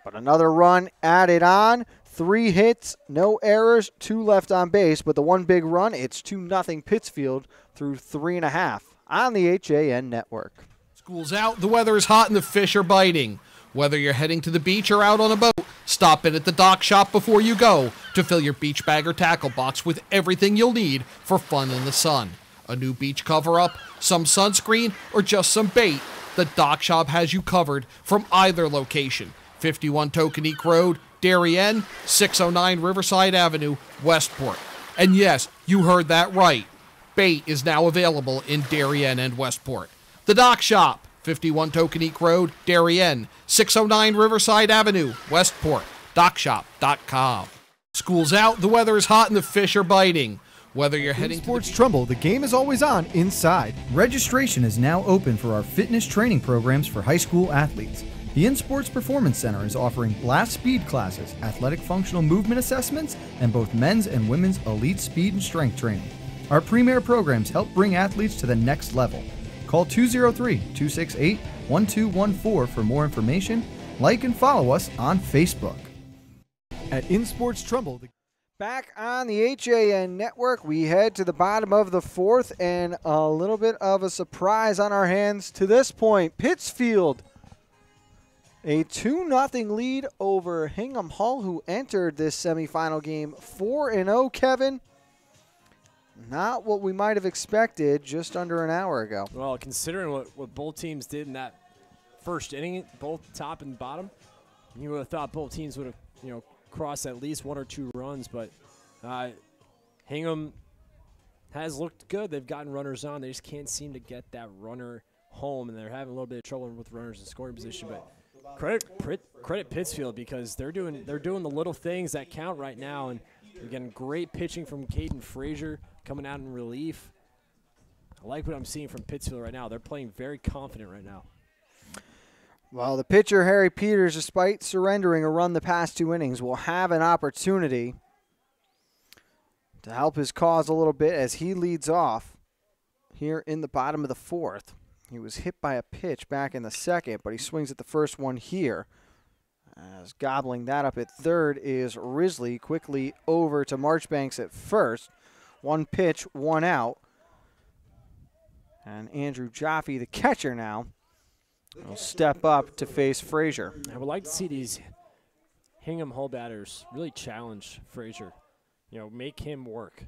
But another run added on. 3 hits, no errors, 2 left on base. But the one big run, it's 2-0 Pittsfield through 3.5 on the HAN network. School's out, the weather is hot, and the fish are biting. Whether you're heading to the beach or out on a boat, stop in at the dock shop before you go to fill your beach bag or tackle box with everything you'll need for fun in the sun. A new beach cover-up, some sunscreen, or just some bait, the dock shop has you covered from either location. 51 Tokenique Road, Darien, 609 Riverside Avenue, Westport. And yes, you heard that right. Bait is now available in Darien and Westport. The Dock Shop, 51 Tokenique Road, Darien, 609 Riverside Avenue, Westport. DockShop.com. School's out, the weather is hot, and the fish are biting. Whether you're heading Sports Trumbull, the game is always on inside. Registration is now open for our fitness training programs for high school athletes. The InSports Performance Center is offering blast speed classes, athletic functional movement assessments, and both men's and women's elite speed and strength training. Our premier programs help bring athletes to the next level. Call 203-268-1214 for more information. Like and follow us on Facebook. At InSports Trumbull, back on the HAN network, we head to the bottom of the 4th, and a little bit of a surprise on our hands to this point. Pittsfield, a 2-0 lead over Hingham-Hull, who entered this semifinal game 4-0, Kevin. Not what we might have expected just under an hour ago. Well, considering what both teams did in that first inning, both top and bottom, you would have thought both teams would have, crossed at least 1 or 2 runs. But Hingham has looked good. They've gotten runners on. They just can't seem to get that runner home, and they're having a little bit of trouble with runners in scoring position. But credit Pittsfield, because they're doing the little things that count right now, and they're getting great pitching from Caden Frazier coming out in relief. I like what I'm seeing from Pittsfield right now. They're playing very confident right now. Well, the pitcher, Harry Peters, despite surrendering a run the past 2 innings, will have an opportunity to help his cause a little bit as he leads off here in the bottom of the 4th. He was hit by a pitch back in the 2nd, but he swings at the first one here. As gobbling that up at 3rd is Risley, quickly over to Marchbanks at 1st. 1 pitch, 1 out. And Andrew Jaffe, the catcher now, will step up to face Frazier. I would like to see these Hingham-Hull batters really challenge Frazier. Make him work.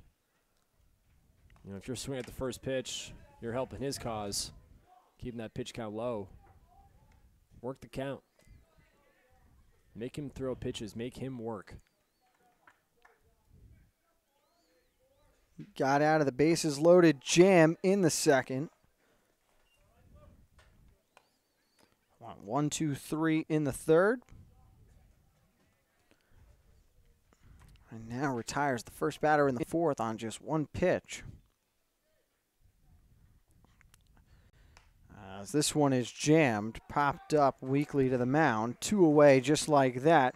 If you're swinging at the first pitch, you're helping his cause, keeping that pitch count low. Work the count. Make him throw pitches. Make him work. Got out of the bases loaded jam in the 2nd. 1, 2, 3 in the 3rd. And now retires the first batter in the 4th on just 1 pitch. As this one is jammed, popped up weakly to the mound. 2 away just like that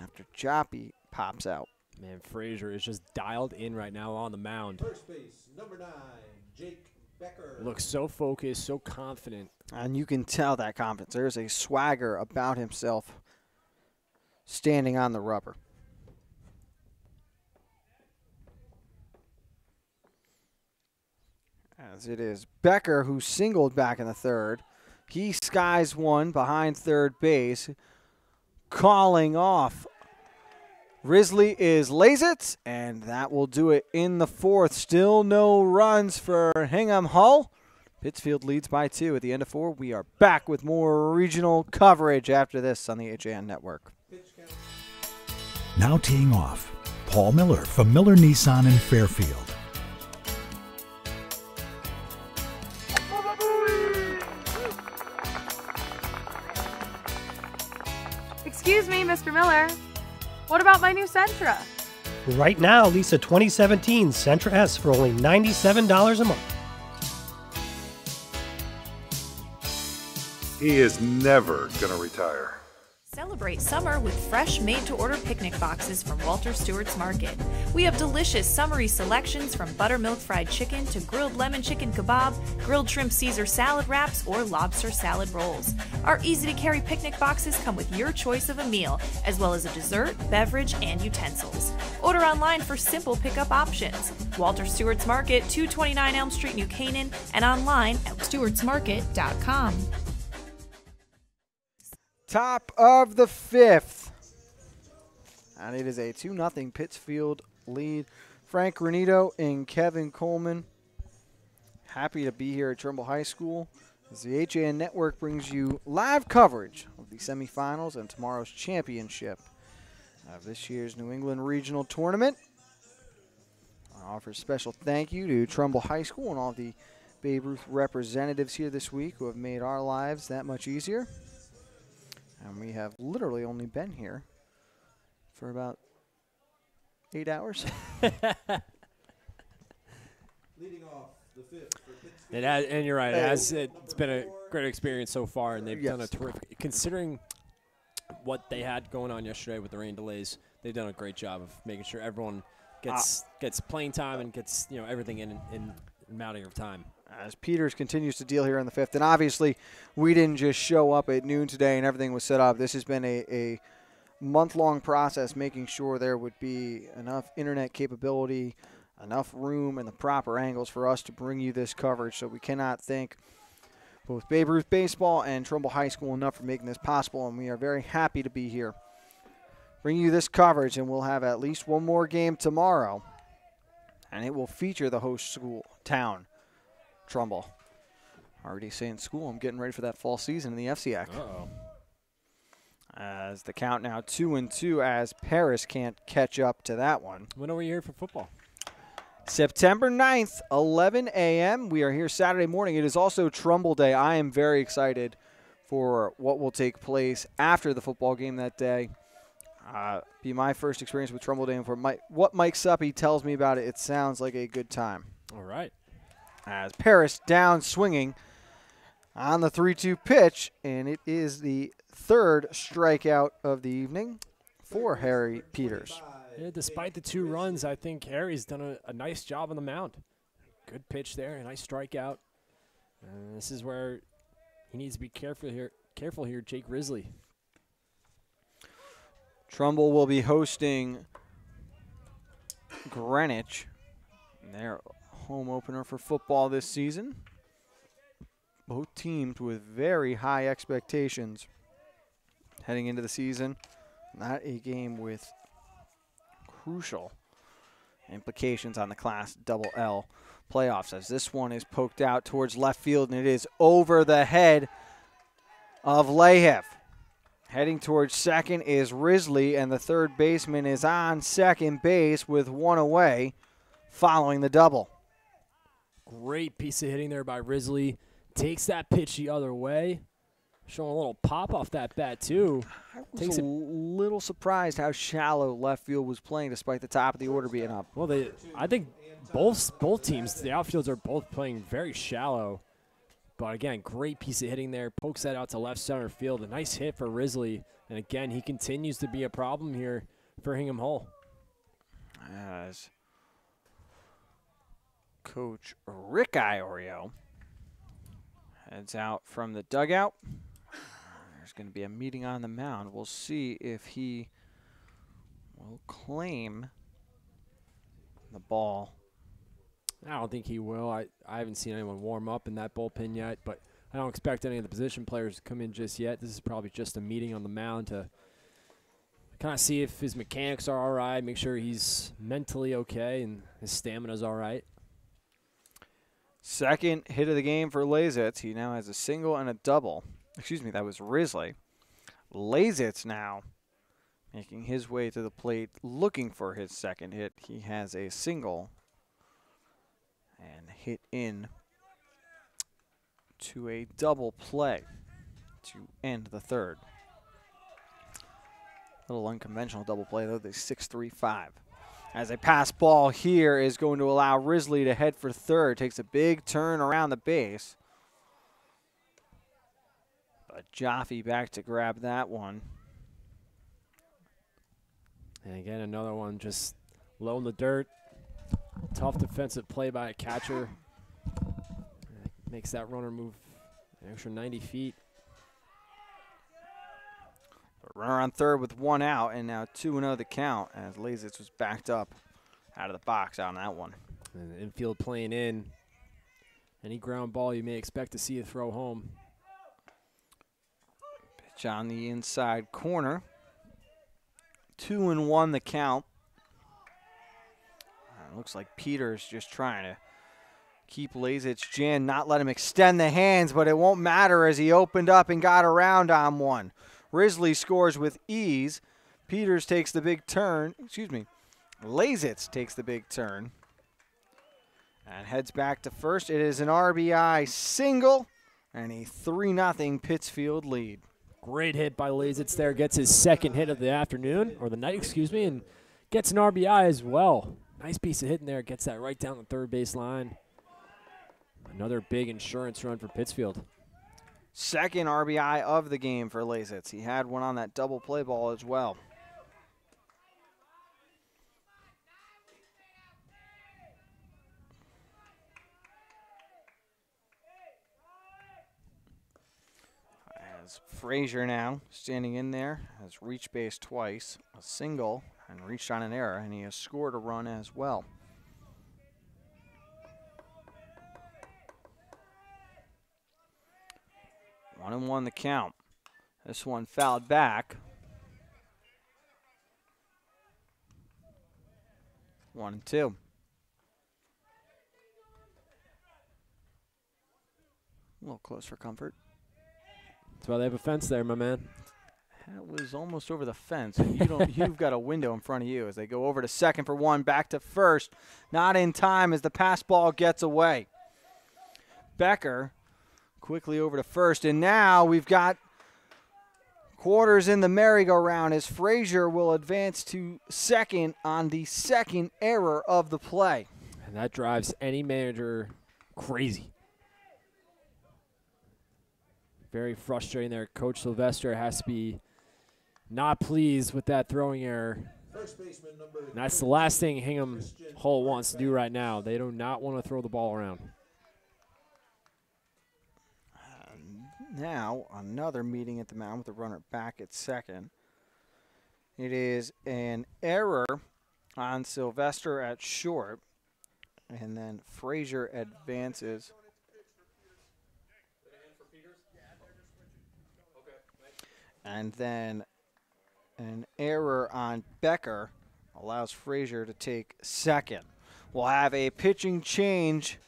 after Jaffe pops out. Man, Frazier is just dialed in right now on the mound. First base, number 9, Jake Becker. Looks so focused, so confident. And you can tell that confidence. There's a swagger about himself standing on the rubber. As it is Becker who singled back in the 3rd. He skies one behind 3rd base. Calling off Risley is Lazitz, and that will do it in the 4th. Still no runs for Hingham-Hull. Pittsfield leads by 2 at the end of 4. We are back with more regional coverage after this on the HAN network. Now teeing off, Paul Miller from Miller Nissan in Fairfield. Excuse me, Mr. Miller. What about my new Sentra? Right now, lease a 2017 Sentra S for only $97 a month. He is never going to retire. Celebrate summer with fresh made-to-order picnic boxes from Walter Stewart's Market. We have delicious summery selections from buttermilk fried chicken to grilled lemon chicken kebab, grilled shrimp Caesar salad wraps, or lobster salad rolls. Our easy-to-carry picnic boxes come with your choice of a meal, as well as a dessert, beverage, and utensils. Order online for simple pickup options. Walter Stewart's Market, 229 Elm Street, New Canaan, and online at stewartsmarket.com. Top of the fifth. And it is a 2-0 Pittsfield lead. Frank Granito and Kevin Coleman. Happy to be here at Trumbull High School as the HAN Network brings you live coverage of the semifinals and tomorrow's championship of this year's New England Regional Tournament. I offer a special thank you to Trumbull High School and all the Babe Ruth representatives here this week who have made our lives that much easier. And we have literally only been here for about 8 hours. Leading off the fifth for Pittsfield. And you're right. It's been a great experience so far, and they've done a terrific. Considering what they had going on yesterday with the rain delays, they've done a great job of making sure everyone gets playing time and gets everything in a matter of time. As Peters continues to deal here in the fifth. And obviously, we didn't just show up at noon today and everything was set up. This has been a month-long process making sure there would be enough internet capability, enough room, and the proper angles for us to bring you this coverage. So we cannot thank both Babe Ruth Baseball and Trumbull High School enough for making this possible, and we are very happy to be here. Bring you this coverage, and we'll have at least one more game tomorrow, and it will feature the host school town, Trumbull. Already saying school, I'm getting ready for that fall season in the FCAC. Uh-oh. As the count now 2-2 as Paris can't catch up to that one. When are we here for football? September 9th, 11 a.m. We are here Saturday morning. It is also Trumbull Day. I am very excited for what will take place after the football game that day. Be my first experience with Trumbull Day, and for what Mike Suppy tells me about it, it sounds like a good time. All right. As Paris down swinging on the 3-2 pitch, and it is the third strikeout of the evening for Harry Peters. Yeah, despite the 2 runs, I think Harry's done a nice job on the mound. Good pitch there, a nice strikeout. This is where he needs to be careful here, Jake Risley. Trumbull will be hosting Greenwich in their home opener for football this season. Both teams with very high expectations heading into the season. Not a game with crucial implications on the Class L playoffs, as this one is poked out towards left field, and it is over the head of Lahiff. Heading towards second is Risley, and the third baseman is on second base with one away following the double. Great piece of hitting there by Risley. Takes that pitch the other way. Showing a little pop off that bat, too. I was a little surprised how shallow left field was playing despite the top of the order being up. Well, I think both teams, the outfields are both playing very shallow. But, again, great piece of hitting there. Pokes that out to left center field. A nice hit for Risley. And, again, he continues to be a problem here for Hingham-Hull. As Coach Rick Iorio heads out from the dugout. There's going to be a meeting on the mound. We'll see if he will claim the ball. I don't think he will. I haven't seen anyone warm up in that bullpen yet, but I don't expect any of the position players to come in just yet. This is probably just a meeting on the mound to kind of see if his mechanics are all right, make sure he's mentally okay and his stamina's all right. Second hit of the game for Lazitz. He now has a single and a double. Excuse me, that was Risley. Lazitz now making his way to the plate, looking for his second hit. He has a single and hit in to a double play to end the third. Little unconventional double play, though, the 6-3-5. As a pass ball here is going to allow Risley to head for third. Takes a big turn around the base. But Jaffe back to grab that one. And again, another one just low in the dirt. Tough defensive play by a catcher. Makes that runner move an extra 90 feet. Runner on third with one out, and now 2-0 the count as Lazitz was backed up out of the box on that one. And the infield playing in. Any ground ball you may expect to see a throw home. Pitch on the inside corner. 2-1 the count. Looks like Peters just trying to keep Lazitz jammed, not let him extend the hands, but it won't matter as he opened up and got around on one. Risley scores with ease. Peters takes the big turn. Lazitz takes the big turn and heads back to first. It is an RBI single and a 3-0 Pittsfield lead. Great hit by Lazitz there. Gets his second hit of the afternoon, or the night, and gets an RBI as well. Nice piece of hitting there. Gets that right down the third base line. Another big insurance run for Pittsfield. Second RBI of the game for Lazitz. He had one on that double play ball as well. As Frazier now standing in there, has reached base twice, a single, and reached on an error, and he has scored a run as well. 1-1 the count. This one fouled back. 1-2. A little close for comfort. That's why they have a fence there, my man. That was almost over the fence. You've got a window in front of you as they go over to second for one, back to first. Not in time as the pass ball gets away. Becker quickly over to first, and now we've got quarters in the merry-go-round as Frazier will advance to second on the second error of the play. And that drives any manager crazy. Very frustrating there. Coach Sylvester has to be not pleased with that throwing error. And that's the last thing Hingham-Hull wants to do right now. They do not want to throw the ball around. Now another meeting at the mound with the runner back at second. It is an error on Sylvester at short, and then Frazier advances. And then an error on Becker allows Frazier to take second. We'll have a pitching change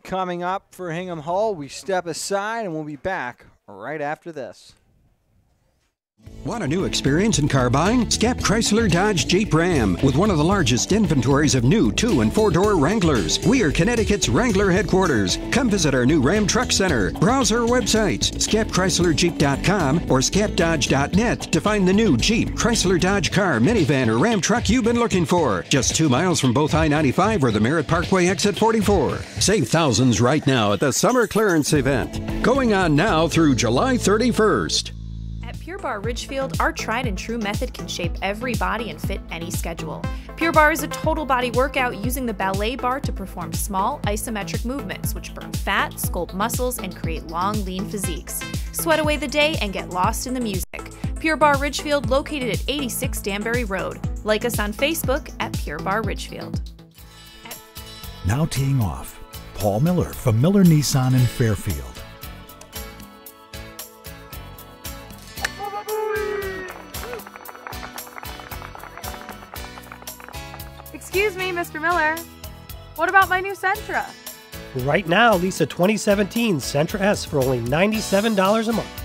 coming up for Hingham-Hull. We step aside and we'll be back right after this. Want a new experience in car buying? Scap Chrysler Dodge Jeep Ram with one of the largest inventories of new 2- and 4-door Wranglers. We are Connecticut's Wrangler headquarters. Come visit our new Ram Truck Center. Browse our websites, scapchryslerjeep.com or scapdodge.net to find the new Jeep, Chrysler Dodge car, minivan, or Ram truck you've been looking for. Just 2 miles from both I-95 or the Merritt Parkway exit 44. Save thousands right now at the Summer Clearance Event. Going on now through July 31st. Pure Barre Ridgefield, our tried and true method can shape every body and fit any schedule. Pure Barre is a total body workout using the ballet bar to perform small isometric movements which burn fat, sculpt muscles, and create long, lean physiques. Sweat away the day and get lost in the music. Pure Barre Ridgefield, located at 86 Danbury Road. Like us on Facebook at Pure Barre Ridgefield. Now teeing off, Paul Miller from Miller Nissan in Fairfield. Excuse me, Mr. Miller. What about my new Sentra? Right now, lease a 2017 Sentra S for only $97 a month.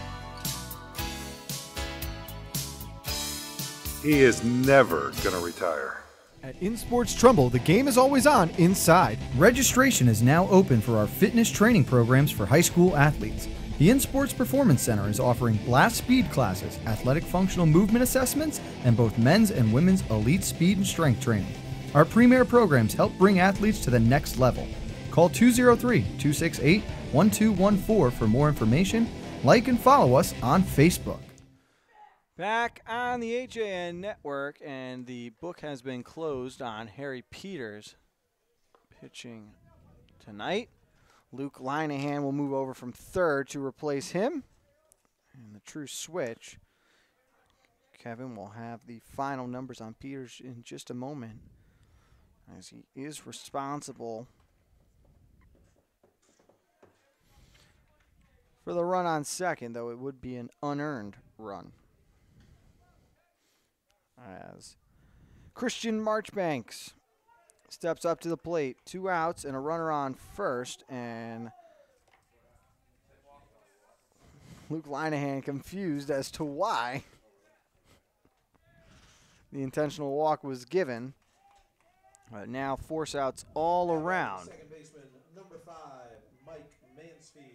He is never going to retire. At InSports Trumbull, the game is always on inside. Registration is now open for our fitness training programs for high school athletes. The InSports Performance Center is offering blast speed classes, athletic functional movement assessments, and both men's and women's elite speed and strength training. Our premier programs help bring athletes to the next level. Call 203-268-1214 for more information. Like and follow us on Facebook. Back on the HAN network, and the book has been closed on Harry Peters pitching tonight. Luke Linehan will move over from third to replace him. And the true switch. Kevin will have the final numbers on Peters in just a moment, as he is responsible for the run on second, though it would be an unearned run. As Christian Marchbanks steps up to the plate. 2 outs and a runner on first, and Luke Linehan confused as to why the intentional walk was given. But now force outs all around. Second baseman, number 5, Mike Mansfield.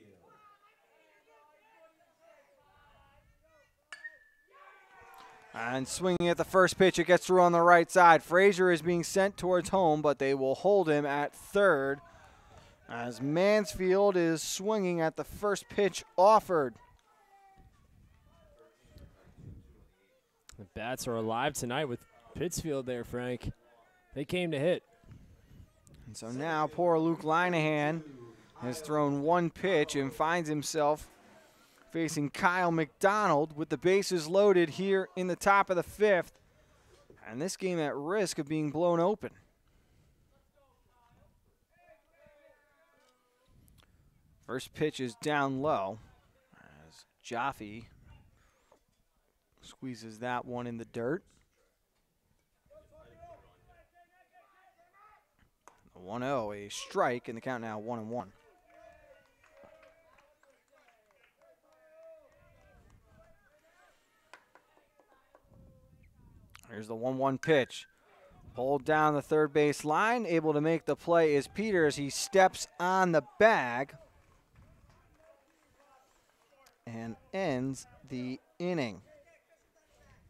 And swinging at the first pitch, it gets through on the right side. Frazier is being sent towards home, but they will hold him at third as Mansfield is swinging at the first pitch offered. The bats are alive tonight with Pittsfield there, Frank. They came to hit. And so now poor Luke Linehan has thrown one pitch and finds himself facing Kyle McDonald with the bases loaded here in the top of the 5th. And this game at risk of being blown open. First pitch is down low as Jaffe squeezes that one in the dirt. The 1-0, a strike, and the count now 1-1. Here's the 1-1 pitch. Pulled down the third base line. Able to make the play is Peters. He steps on the bag and ends the inning.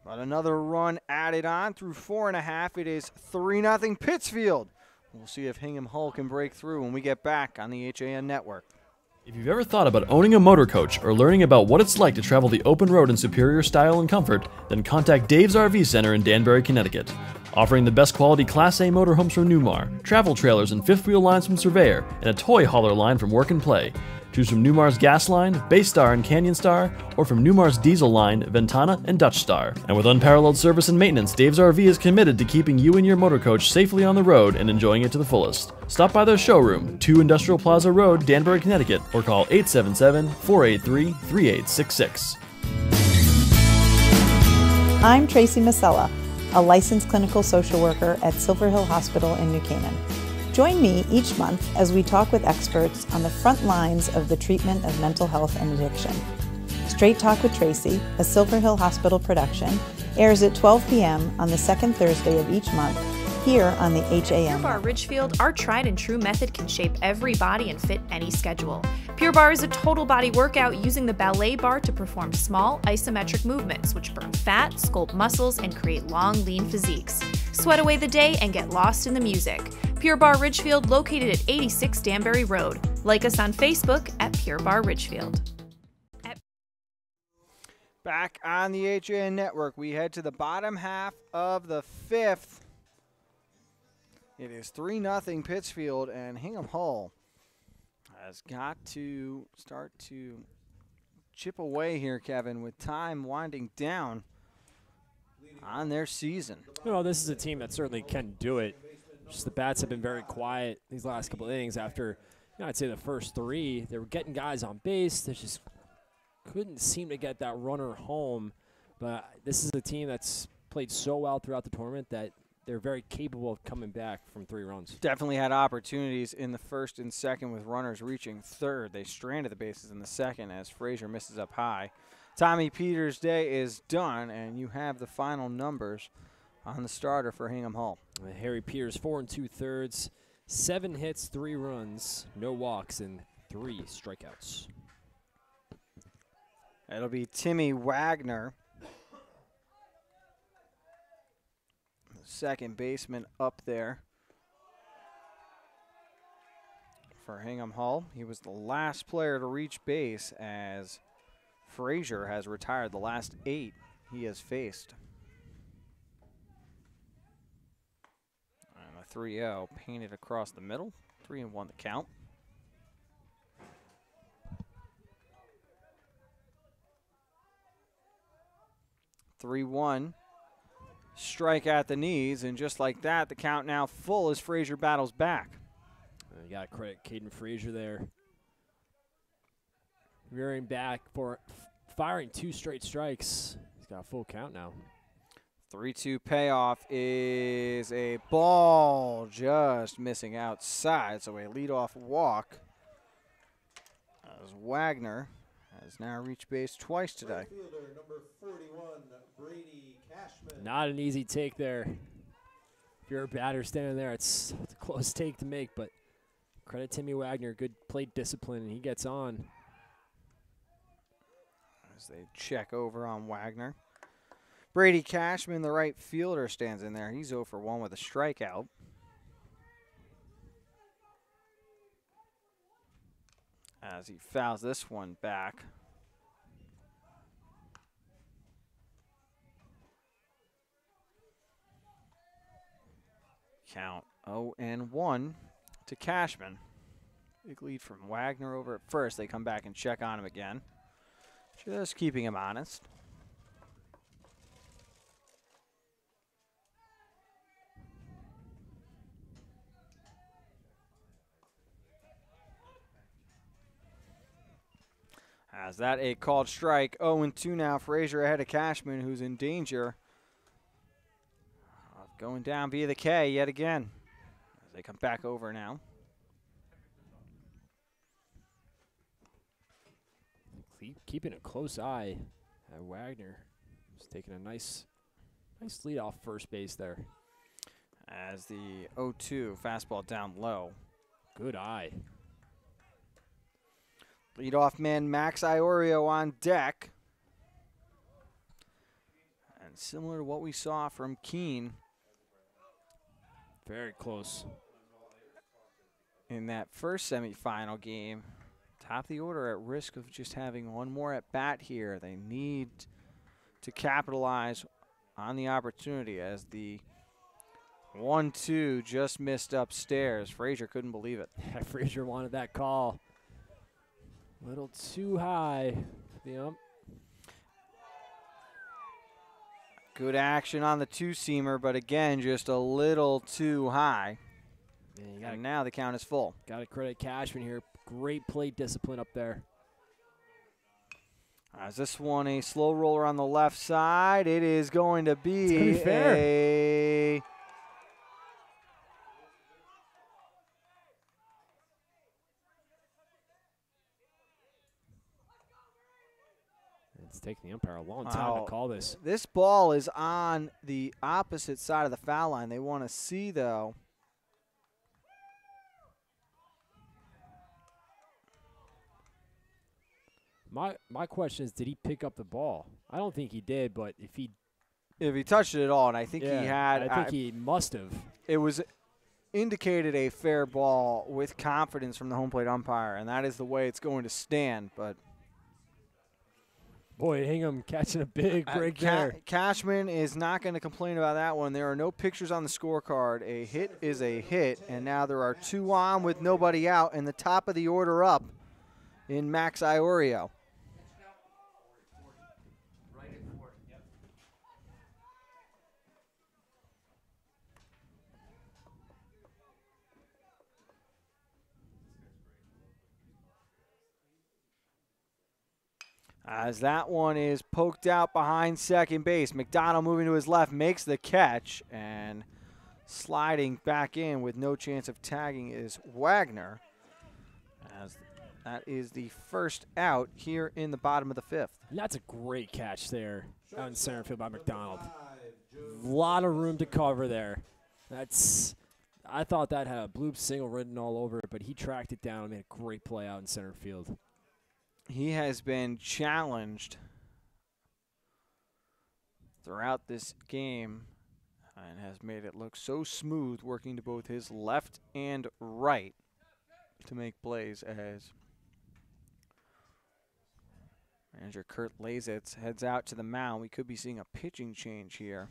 But another run added on through 4.5. It is 3-0 Pittsfield. We'll see if Hingham-Hull can break through when we get back on the HAN network. If you've ever thought about owning a motor coach or learning about what it's like to travel the open road in superior style and comfort, then contact Dave's RV Center in Danbury, Connecticut. Offering the best quality Class A motorhomes from Newmar, travel trailers and fifth wheel lines from Surveyor, and a toy hauler line from Work and Play. Choose from Newmar's Gas Line, Baystar and Canyon Star, or from Newmar's Diesel Line, Ventana and Dutch Star. And with unparalleled service and maintenance, Dave's RV is committed to keeping you and your motor coach safely on the road and enjoying it to the fullest. Stop by their showroom, 2 Industrial Plaza Road, Danbury, Connecticut, or call 877-483-3866. I'm Tracy Masella, a licensed clinical social worker at Silver Hill Hospital in New Canaan. Join me each month as we talk with experts on the front lines of the treatment of mental health and addiction. Straight Talk with Tracy, a Silver Hill Hospital production, airs at 12 p.m. on the second Thursday of each month here on the HAN. Pure Barre Ridgefield, our tried and true method can shape every body and fit any schedule. Pure Barre is a total body workout using the ballet bar to perform small isometric movements which burn fat, sculpt muscles, and create long, lean physiques. Sweat away the day and get lost in the music. Pure Barre Ridgefield, located at 86 Danbury Road. Like us on Facebook at Pure Barre Ridgefield. Back on the HAN network, we head to the bottom half of the 5th. It is 3-0 Pittsfield, and Hingham-Hull has got to start to chip away here, Kevin, with time winding down on their season. Well, this is a team that certainly can do it. Just the bats have been very quiet these last couple of innings. After, I'd say the first 3, they were getting guys on base. They just couldn't seem to get that runner home. But this is a team that's played so well throughout the tournament that they're very capable of coming back from 3 runs. Definitely had opportunities in the first and second with runners reaching third. They stranded the bases in the second as Frazier misses up high. Tommy Peters' day is done, and you have the final numbers on the starter for Hingham-Hull. Harry Peters, 4 2/3, 7 hits, 3 runs, no walks, and 3 strikeouts. It'll be Timmy Wagner, second baseman up there for Hingham-Hull. He was the last player to reach base as Frazier has retired the last 8 he has faced. And a 3-0 painted across the middle. 3-1 the count. Strike at the knees, and just like that, the count now full as Frazier battles back. You got to credit Caden Frazier there. Rearing back for firing 2 straight strikes. He's got a full count now. 3-2 payoff is a ball just missing outside, so a leadoff walk as Wagner has now reached base twice today. Fielder number 41, Brady Cashman. Not an easy take there. If you're a batter standing there, it's a close take to make, but credit Timmy Wagner, good plate discipline, and he gets on. As they check over on Wagner. Brady Cashman, the right fielder, stands in there. He's 0 for 1 with a strikeout. As he fouls this one back. Count 0-1 to Cashman. Big lead from Wagner over at first. They come back and check on him again. Just keeping him honest. As that a called strike. 0-2 now. Frazier ahead of Cashman, who's in danger of going down via the K yet again. As they come back over now. Keeping a close eye at Wagner. He's taking a nice lead off first base there. As the 0-2 fastball down low. Good eye. Leadoff man Max Iorio on deck. And similar to what we saw from Keene. Very close. In that first semifinal game. Top of the order at risk of just having one more at bat here. They need to capitalize on the opportunity as the 1-2 just missed upstairs. Frazier couldn't believe it. Frazier wanted that call. A little too high. Yep. Good action on the 2-seamer, but again, just a little too high. And now the count is full. Got to credit Cashman here. Great plate discipline up there. As this one a slow roller on the left side, it is going to be fair. It's taking the umpire a long time to call this. This ball is on the opposite side of the foul line. They want to see, though. My question is, did he pick up the ball? I don't think he did, but if he touched it at all, and I think he had. I think he must have. It was indicated a fair ball with confidence from the home plate umpire, and that is the way it's going to stand. But boy, Hingham catching a big break there. Cashman is not going to complain about that one. There are no pictures on the scorecard. A hit is a hit, and now there are 2 on with nobody out, and the top of the order up in Max Iorio. As that one is poked out behind second base. McDonald moving to his left, makes the catch, and sliding back in with no chance of tagging is Wagner. As that is the first out here in the bottom of the 5th. And that's a great catch there out in center field by McDonald. A lot of room to cover there. I thought that had a bloop single written all over it, but he tracked it down and made a great play out in center field. He has been challenged throughout this game and has made it look so smooth, working to both his left and right to make plays as Manager Kurt Lazitz heads out to the mound. We could be seeing a pitching change here.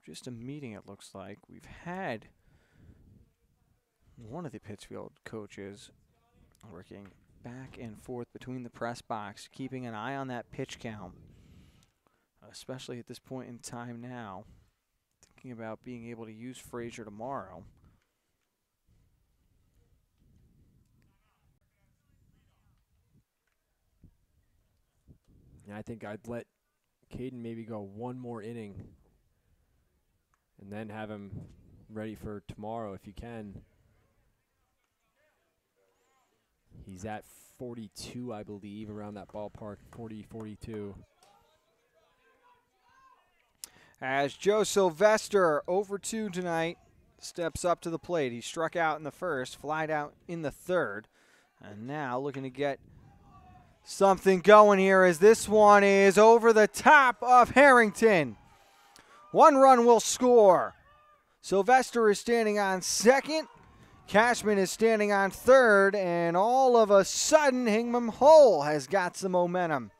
Just a meeting, it looks like. We've had one of the Pittsfield coaches working back and forth between the press box, keeping an eye on that pitch count, especially at this point in time now, thinking about being able to use Frazier tomorrow. Yeah, I think I'd let Caden maybe go one more inning and then have him ready for tomorrow if you can. He's at 42, I believe, around that ballpark, 40, 42. As Joe Sylvester, over 2 tonight, steps up to the plate. He struck out in the first, flied out in the third, and now looking to get something going here as this one is over the top of Harrington. 1 run will score. Sylvester is standing on second. Cashman is standing on third, and all of a sudden, Hingham-Hull has got some momentum.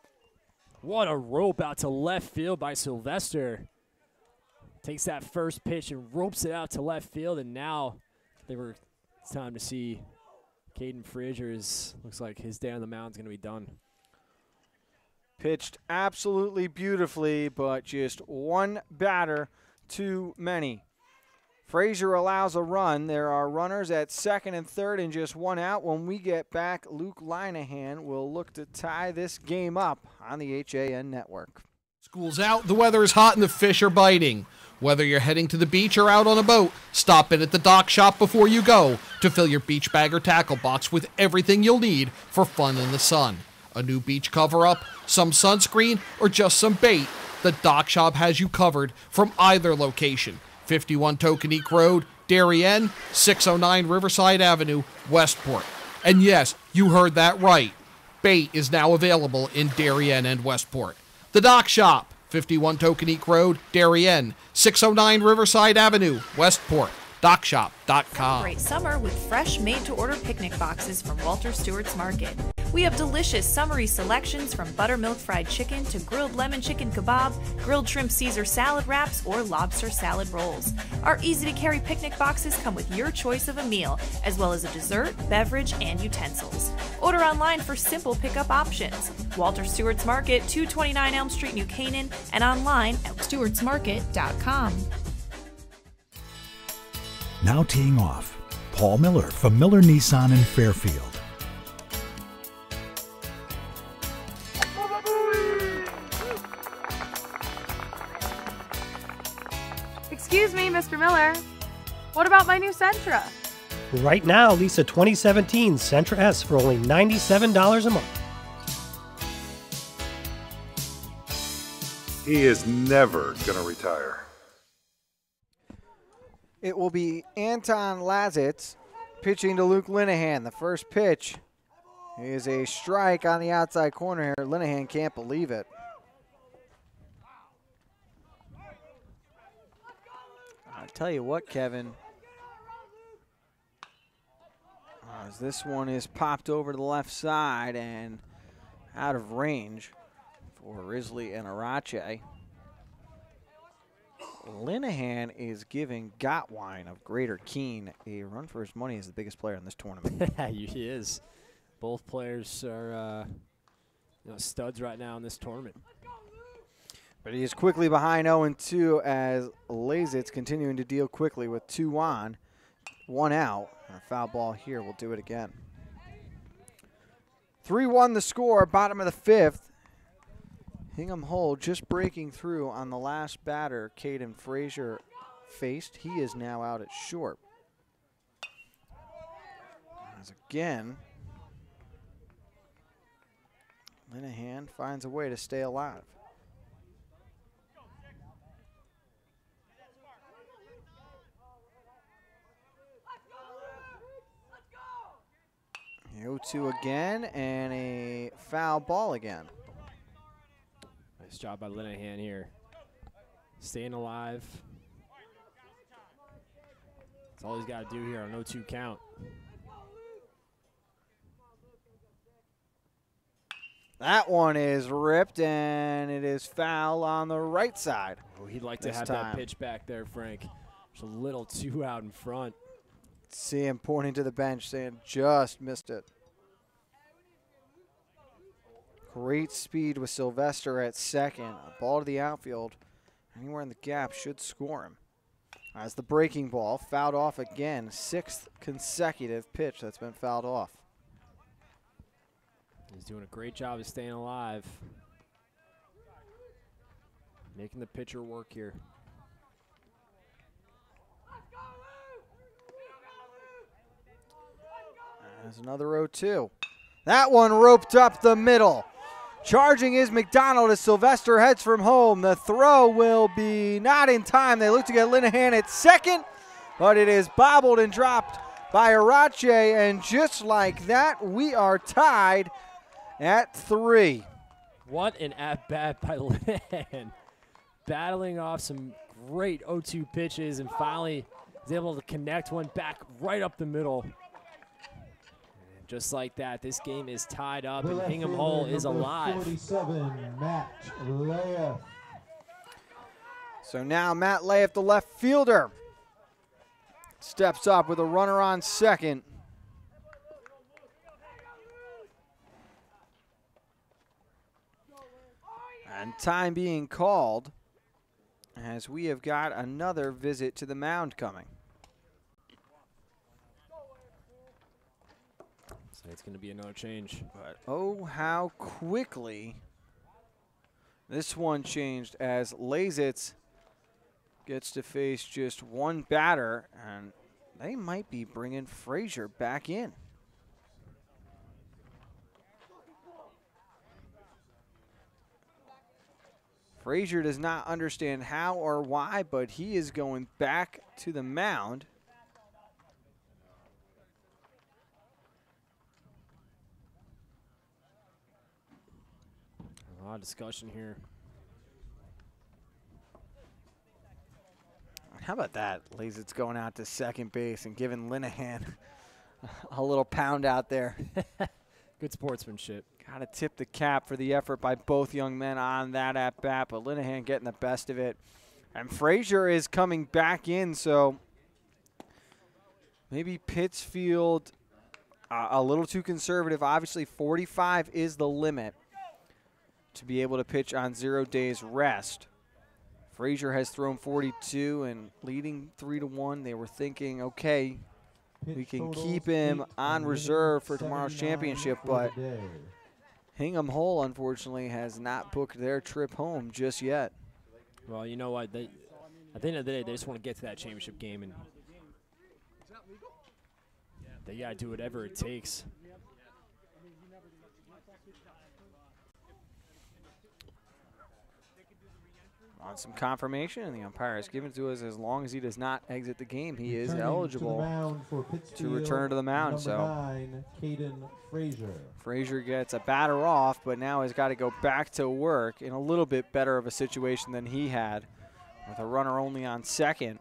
What a rope out to left field by Sylvester. Takes that first pitch and ropes it out to left field, and now it's time to see Caden Frazier. Looks like his day on the mound is going to be done. Pitched absolutely beautifully, but just one batter too many. Frazier allows a run. There are runners at second and third and just 1 out. When we get back, Luke Linehan will look to tie this game up on the HAN network. School's out, the weather is hot, and the fish are biting. Whether you're heading to the beach or out on a boat, stop in at the dock shop before you go to fill your beach bag or tackle box with everything you'll need for fun in the sun. A new beach cover-up, some sunscreen, or just some bait, the dock shop has you covered from either location. 51 Tokenique Road, Darien, 609 Riverside Avenue, Westport. And yes, you heard that right. Bait is now available in Darien and Westport. The Dock Shop, 51 Tokenique Road, Darien, 609 Riverside Avenue, Westport. DockShop.com. Great summer with fresh made-to-order picnic boxes from Walter Stewart's Market. We have delicious summery selections from buttermilk fried chicken to grilled lemon chicken kebab, grilled shrimp Caesar salad wraps, or lobster salad rolls. Our easy-to-carry picnic boxes come with your choice of a meal, as well as a dessert, beverage, and utensils. Order online for simple pickup options. Walter Stewart's Market, 229 Elm Street, New Canaan, and online at stewartsmarket.com. Now teeing off, Paul Miller from Miller Nissan in Fairfield. Excuse me, Mr. Miller. What about my new Sentra? Right now, lease a 2017 Sentra S for only $97 a month. He is never going to retire. It will be Anton Lazitz pitching to Luke Linehan. The first pitch is a strike on the outside corner here. Linehan can't believe it. I'll tell you what, Kevin. As this one is popped over to the left side and out of range for Risley and Arache. Linehan is giving Gottwine of Greater Keene a run for his money as the biggest player in this tournament. He is. Both players are studs right now in this tournament. But he is quickly behind 0-2 as Lazitz continuing to deal quickly with 2 on, 1 out. And a foul ball here will do it again. 3-1 the score, bottom of the 5th. Hingham-Hull just breaking through on the last batter Caden Frazier faced. He is now out at short. As again, Linehan finds a way to stay alive. The 0-2 again, and a foul ball again. Nice job by Linehan here. Staying alive. That's all he's got to do here on 0-2 count. That one is ripped, and it is foul on the right side. Oh, he'd like to have that pitch back there, Frank. Just a little too out in front. See him pointing to the bench saying just missed it. Great speed with Sylvester at second. A ball to the outfield. Anywhere in the gap should score him. As the breaking ball fouled off again. 6th consecutive pitch that's been fouled off. He's doing a great job of staying alive. Making the pitcher work here. There's another 0-2. That one roped up the middle. Charging is McDonald as Sylvester heads from home. The throw will be not in time. They look to get Linehan at second, but it is bobbled and dropped by Arache, and just like that, we are tied at 3. What an at-bat by Linehan. Battling off some great 0-2 pitches and finally is able to connect one back right up the middle. Just like that, this game is tied up, and Hingham-Hull is alive. 47, Matt Leif. So now Matt Leif, the left fielder, steps up with a runner on second. And time being called as we have got another visit to the mound coming. It's going to be another change. But oh, how quickly this one changed as Lazitz gets to face just one batter, and they might be bringing Frazier back in. Frazier does not understand how or why, but he is going back to the mound. A lot of discussion here. How about that? Lazitz going out to second base and giving Linehan a little pound out there. Good sportsmanship. Got to tip the cap for the effort by both young men on that at-bat, but Linehan getting the best of it. And Frazier is coming back in, so maybe Pittsfield a little too conservative. Obviously, 45 is the limit to be able to pitch on 0 days rest. Frazier has thrown 42 and leading 3-1. They were thinking, okay, we can keep him on reserve for tomorrow's championship, but Hingham-Hull, unfortunately, has not booked their trip home just yet. Well, you know what? At the end of the day, they just want to get to that championship game, and they got to do whatever it takes. On some confirmation, and the umpire has given to us as long as he does not exit the game, he is eligible to return to the mound. So 9, Caden Frazier. Frazier gets a batter off, but now has got to go back to work in a little bit better of a situation than he had, with a runner only on second.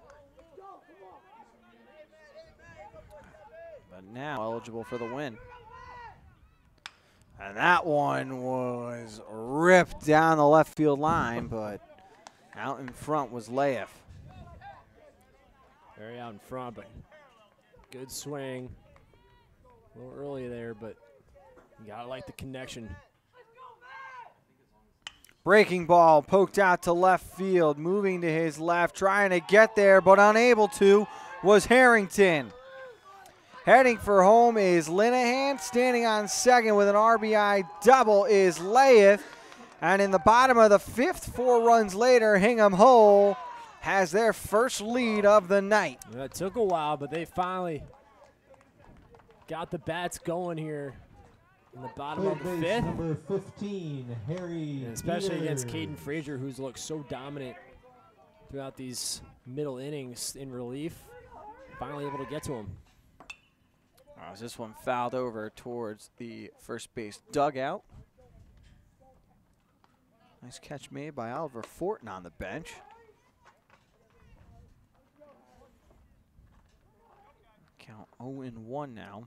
But now eligible for the win. And that one was ripped down the left field line, but out in front was Leif. Very out in front, but good swing. A little early there, but you gotta like the connection. Breaking ball poked out to left field, moving to his left, trying to get there, but unable to, was Harrington. Heading for home is Linehan. Standing on second with an RBI double is Leif. And in the bottom of the 5th, 4 runs later, Hingham-Hull has their first lead of the night. Yeah, it took a while, but they finally got the bats going here in the bottom of the 5th. Number 15, Harry. And especially against Caden Frazier, who's looked so dominant throughout these middle innings in relief. Finally able to get to him. This one fouled over towards the first base dugout. Nice catch made by Oliver Fortin on the bench. Count 0-1 now.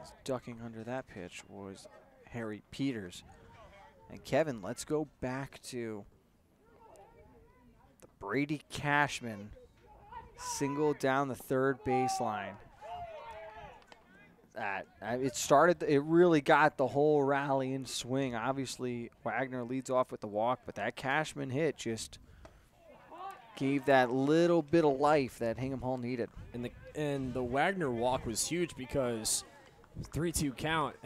As ducking under that pitch was Harry Peters. And Kevin, let's go back to the Brady Cashman single down the third baseline. It really got the whole rally in swing. Obviously, Wagner leads off with the walk, but that Cashman hit just gave that little bit of life that Hingham-Hull needed. And the Wagner walk was huge because 3-2 count.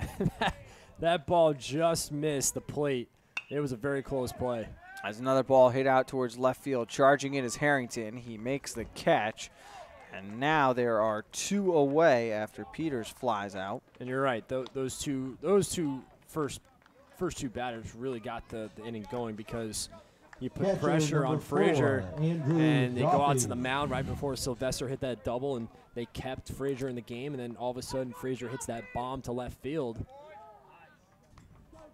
That ball just missed the plate. It was a very close play. As another ball hit out towards left field, charging it is Harrington. He makes the catch. And now there are 2 away after Peters flies out. And you're right. Those two first 2 batters really got the inning going because you put pressure on Frazier, and they go out to the mound right before Sylvester hit that double, and they kept Frazier in the game. And then all of a sudden, Frazier hits that bomb to left field.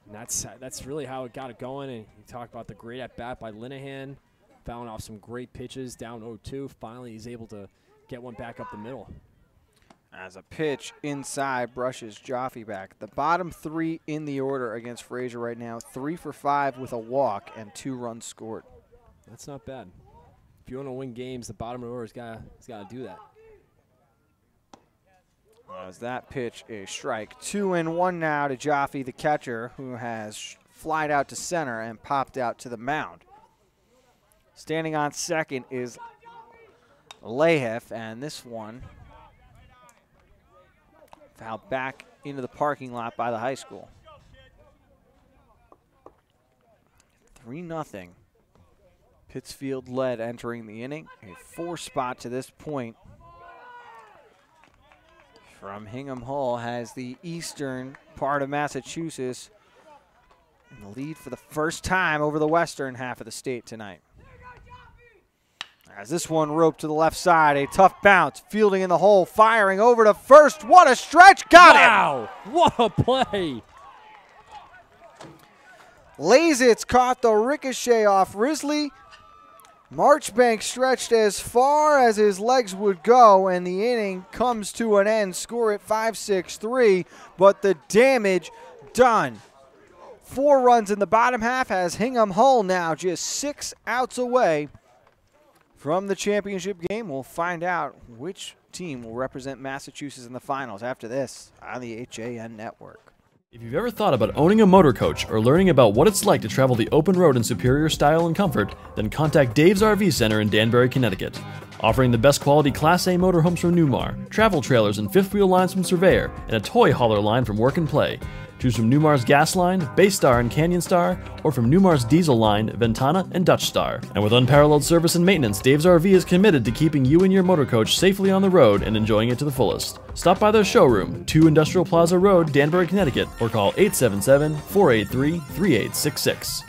And that's really how it got it going. And you talk about the great at bat by Linehan, fouling off some great pitches, down 0-2. Finally, he's able to get one back up the middle. As a pitch inside brushes Jaffe back. The bottom 3 in the order against Frazier right now, 3 for 5 with a walk and 2 runs scored. That's not bad. If you want to win games, the bottom of the order has got to do that. As that pitch a strike. 2-1 now to Jaffe, the catcher, who has flied out to center and popped out to the mound. Standing on second is Lahef, and this one fouled back into the parking lot by the high school. 3-0. Pittsfield led entering the inning. A 4 spot to this point from Hingham-Hull has the eastern part of Massachusetts in the lead for the first time over the western half of the state tonight. As this one roped to the left side, a tough bounce, fielding in the hole, firing over to first. What a stretch, got him! Wow, what a play! Lazitz caught the ricochet off Risley. Marchbank stretched as far as his legs would go, and the inning comes to an end. Score at 5-6-3, but the damage done. 4 runs in the bottom half has Hingham-Hull now just 6 outs away from the championship game. We'll find out which team will represent Massachusetts in the finals after this on the HAN Network. If you've ever thought about owning a motor coach or learning about what it's like to travel the open road in superior style and comfort, then contact Dave's RV Center in Danbury, Connecticut. Offering the best quality Class A motorhomes from Newmar, travel trailers and fifth wheel lines from Surveyor, and a toy hauler line from Work and Play. Choose from Newmar's Gas Line, Baystar and Canyon Star, or from Newmar's Diesel Line, Ventana and Dutch Star. And with unparalleled service and maintenance, Dave's RV is committed to keeping you and your motor coach safely on the road and enjoying it to the fullest. Stop by their showroom, 2 Industrial Plaza Road, Danbury, Connecticut, or call 877-483-3866.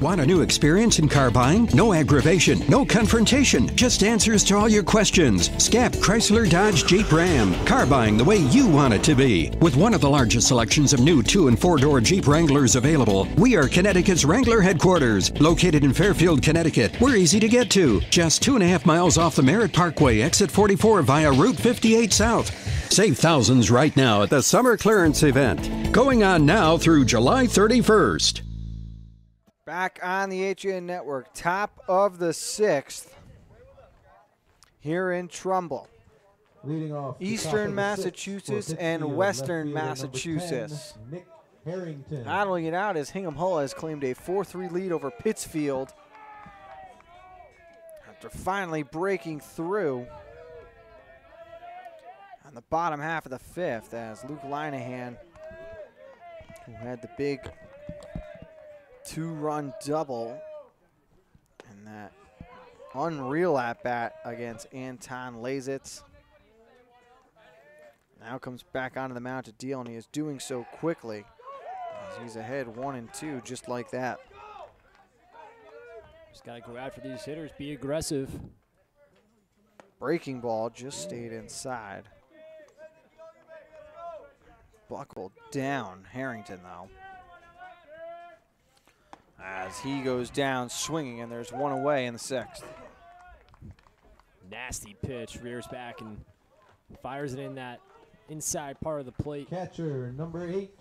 Want a new experience in car buying? No aggravation, no confrontation, just answers to all your questions. Scap Chrysler Dodge Jeep Ram. Car buying the way you want it to be. With one of the largest selections of new 2- and 4-door Jeep Wranglers available, we are Connecticut's Wrangler headquarters. Located in Fairfield, Connecticut, we're easy to get to. Just 2.5 miles off the Merritt Parkway, exit 44 via Route 58 South. Save thousands right now at the Summer Clearance event. Going on now through July 31st. Back on the HAN Network, top of the 6th here in Trumbull. Leading off Eastern Massachusetts and Western Massachusetts. 10, Harrington. Battling it out as Hingham-Hull has claimed a 4-3 lead over Pittsfield after finally breaking through on the bottom half of the 5th as Luke Linehan, who had the big 2-run double and that unreal at-bat against Anton Lazitz. Now comes back onto the mound to deal, and he is doing so quickly as he's ahead 1-2 just like that. Just got to go after these hitters, be aggressive. Breaking ball just stayed inside. Buckled down Harrington, though, as he goes down swinging, and there's 1 away in the 6th. Nasty pitch, rears back and fires it in that inside part of the plate. Catcher number 8,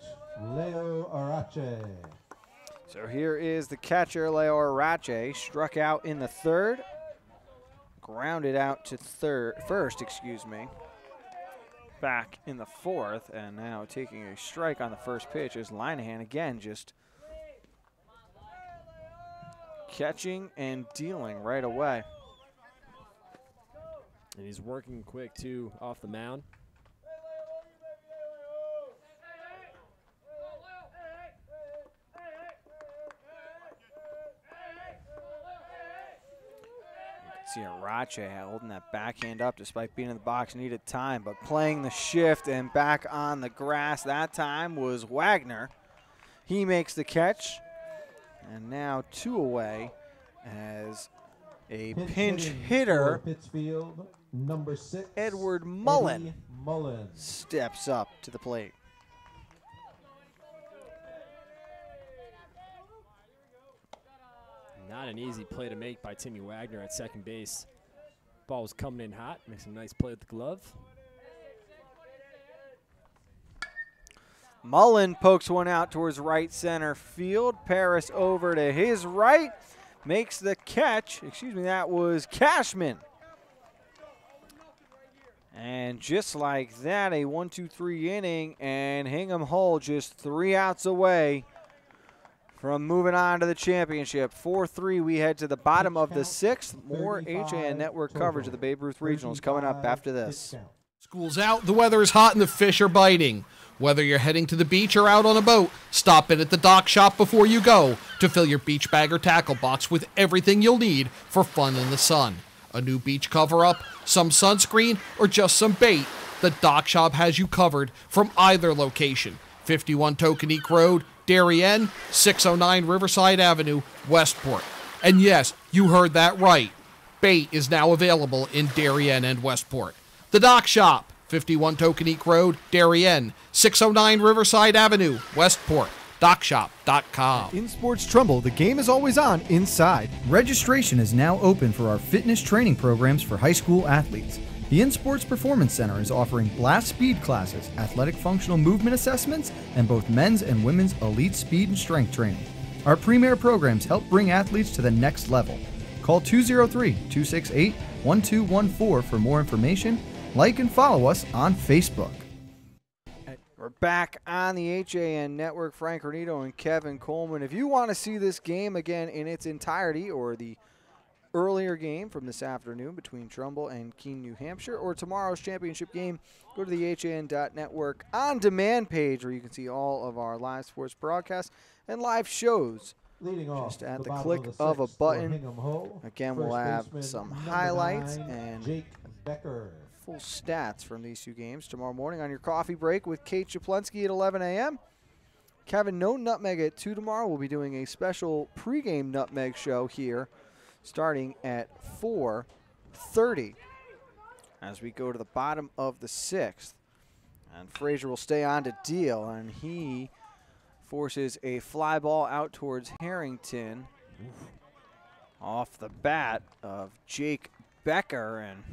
Leo Arache. So here is the catcher, Leo Arache, struck out in the third, grounded out to first, back in the fourth, and now taking a strike on the first pitch is Linehan again, just catching and dealing right away. And he's working quick, too, off the mound. See Arache holding that backhand up despite being in the box, needed time, but playing the shift and back on the grass that time was Wagner. He makes the catch, and now 2 away as a pinch hitter, Pittsfield, number 6, Edward Mullen, Mullen steps up to the plate. Not an easy play to make by Timmy Wagner at second base. Ball was coming in hot, makes a nice play with the glove. Mullen pokes one out towards right center field. Paris over to his right, makes the catch. That was Cashman. And just like that, a 1-2-3 inning, and Hingham-Hull just 3 outs away from moving on to the championship. 4-3, we head to the bottom of the 6th. More HAN Network coverage of the Babe Ruth Regionals coming up after this. School's out, the weather is hot, and the fish are biting. Whether you're heading to the beach or out on a boat, stop in at the dock shop before you go to fill your beach bag or tackle box with everything you'll need for fun in the sun. A new beach cover-up, some sunscreen, or just some bait, the dock shop has you covered from either location. 51 Tokenique Road, Darien, 609 Riverside Avenue, Westport. And yes, you heard that right. Bait is now available in Darien and Westport. The Dock Shop, 51 Tokenique Road, Darien, 609 Riverside Avenue, Westport. DockShop.com. In Sports Trumbull, the game is always on inside. Registration is now open for our fitness training programs for high school athletes. The In Sports Performance Center is offering blast speed classes, athletic functional movement assessments, and both men's and women's elite speed and strength training. Our premier programs help bring athletes to the next level. Call 203-268-1214 for more information. Like and follow us on Facebook. We're back on the HAN Network. Frank Renito and Kevin Coleman. If you want to see this game again in its entirety, or the earlier game from this afternoon between Trumbull and Keene, New Hampshire, or tomorrow's championship game, go to the HAN.network on-demand page where you can see all of our live sports broadcasts and live shows. Just at the click of a button. Again, we'll have some highlights and full stats from these 2 games tomorrow morning on your coffee break with Kate Japlensky at 11 a.m. Kevin, no nutmeg at 2 tomorrow. We'll be doing a special pregame nutmeg show here starting at 4:30 as we go to the bottom of the 6th. And Frazier will stay on to deal, and he forces a fly ball out towards Harrington. Off the bat of Jake Becker, and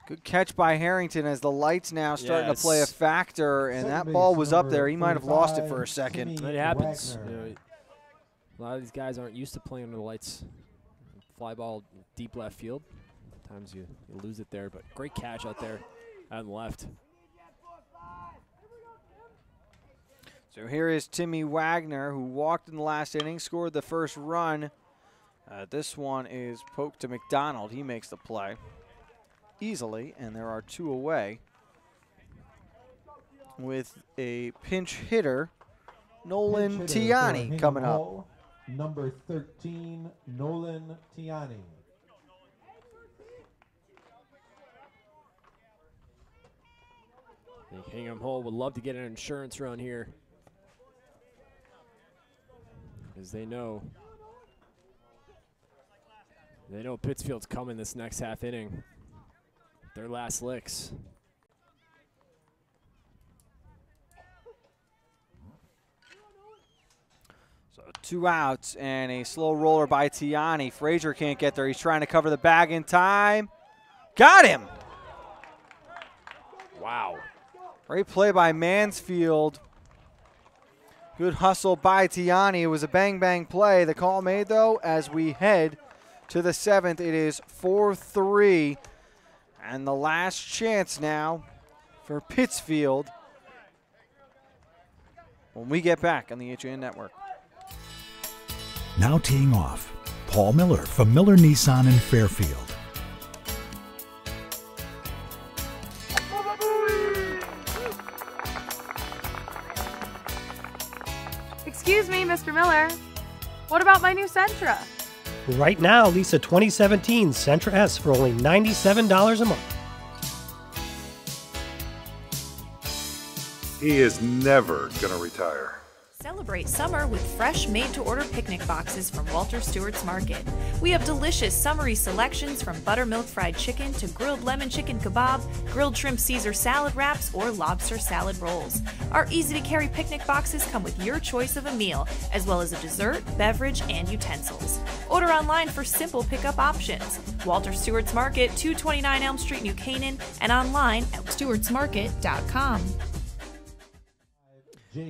good catch by Harrington as the lights now starting to play a factor, and that ball was up there. He might have lost it for a second. It happens. You know, a lot of these guys aren't used to playing under the lights. Fly ball deep left field. Sometimes you lose it there, but great catch out there on the left. So here is Timmy Wagner, who walked in the last inning, scored the first run. This one is poked to McDonald. He makes the play easily, and there are 2 away with a pinch hitter, Nolan Tiani, coming up. Number 13, Nolan Tiani. I think Hingham-Hull would love to get an insurance run here, because they know Pittsfield's coming this next half inning. Their last licks. So 2 outs and a slow roller by Tiani. Frazier can't get there. He's trying to cover the bag in time. Got him. Wow. Great play by Mansfield. Good hustle by Tiani. It was a bang-bang play. The call made, though, as we head to the 7th. It is 4-3. And the last chance now for Pittsfield when we get back on the HAN Network. Now teeing off, Paul Miller from Miller Nissan in Fairfield. Excuse me, Mr. Miller. What about my new Sentra? Right now, lease a 2017 Sentra S for only $97 a month. He is never going to retire. Celebrate summer with fresh made-to-order picnic boxes from Walter Stewart's Market. We have delicious summery selections from buttermilk fried chicken to grilled lemon chicken kebab, grilled shrimp Caesar salad wraps, or lobster salad rolls. Our easy-to-carry picnic boxes come with your choice of a meal, as well as a dessert, beverage, and utensils. Order online for simple pickup options. Walter Stewart's Market, 229 Elm Street, New Canaan, and online at stewartsmarket.com.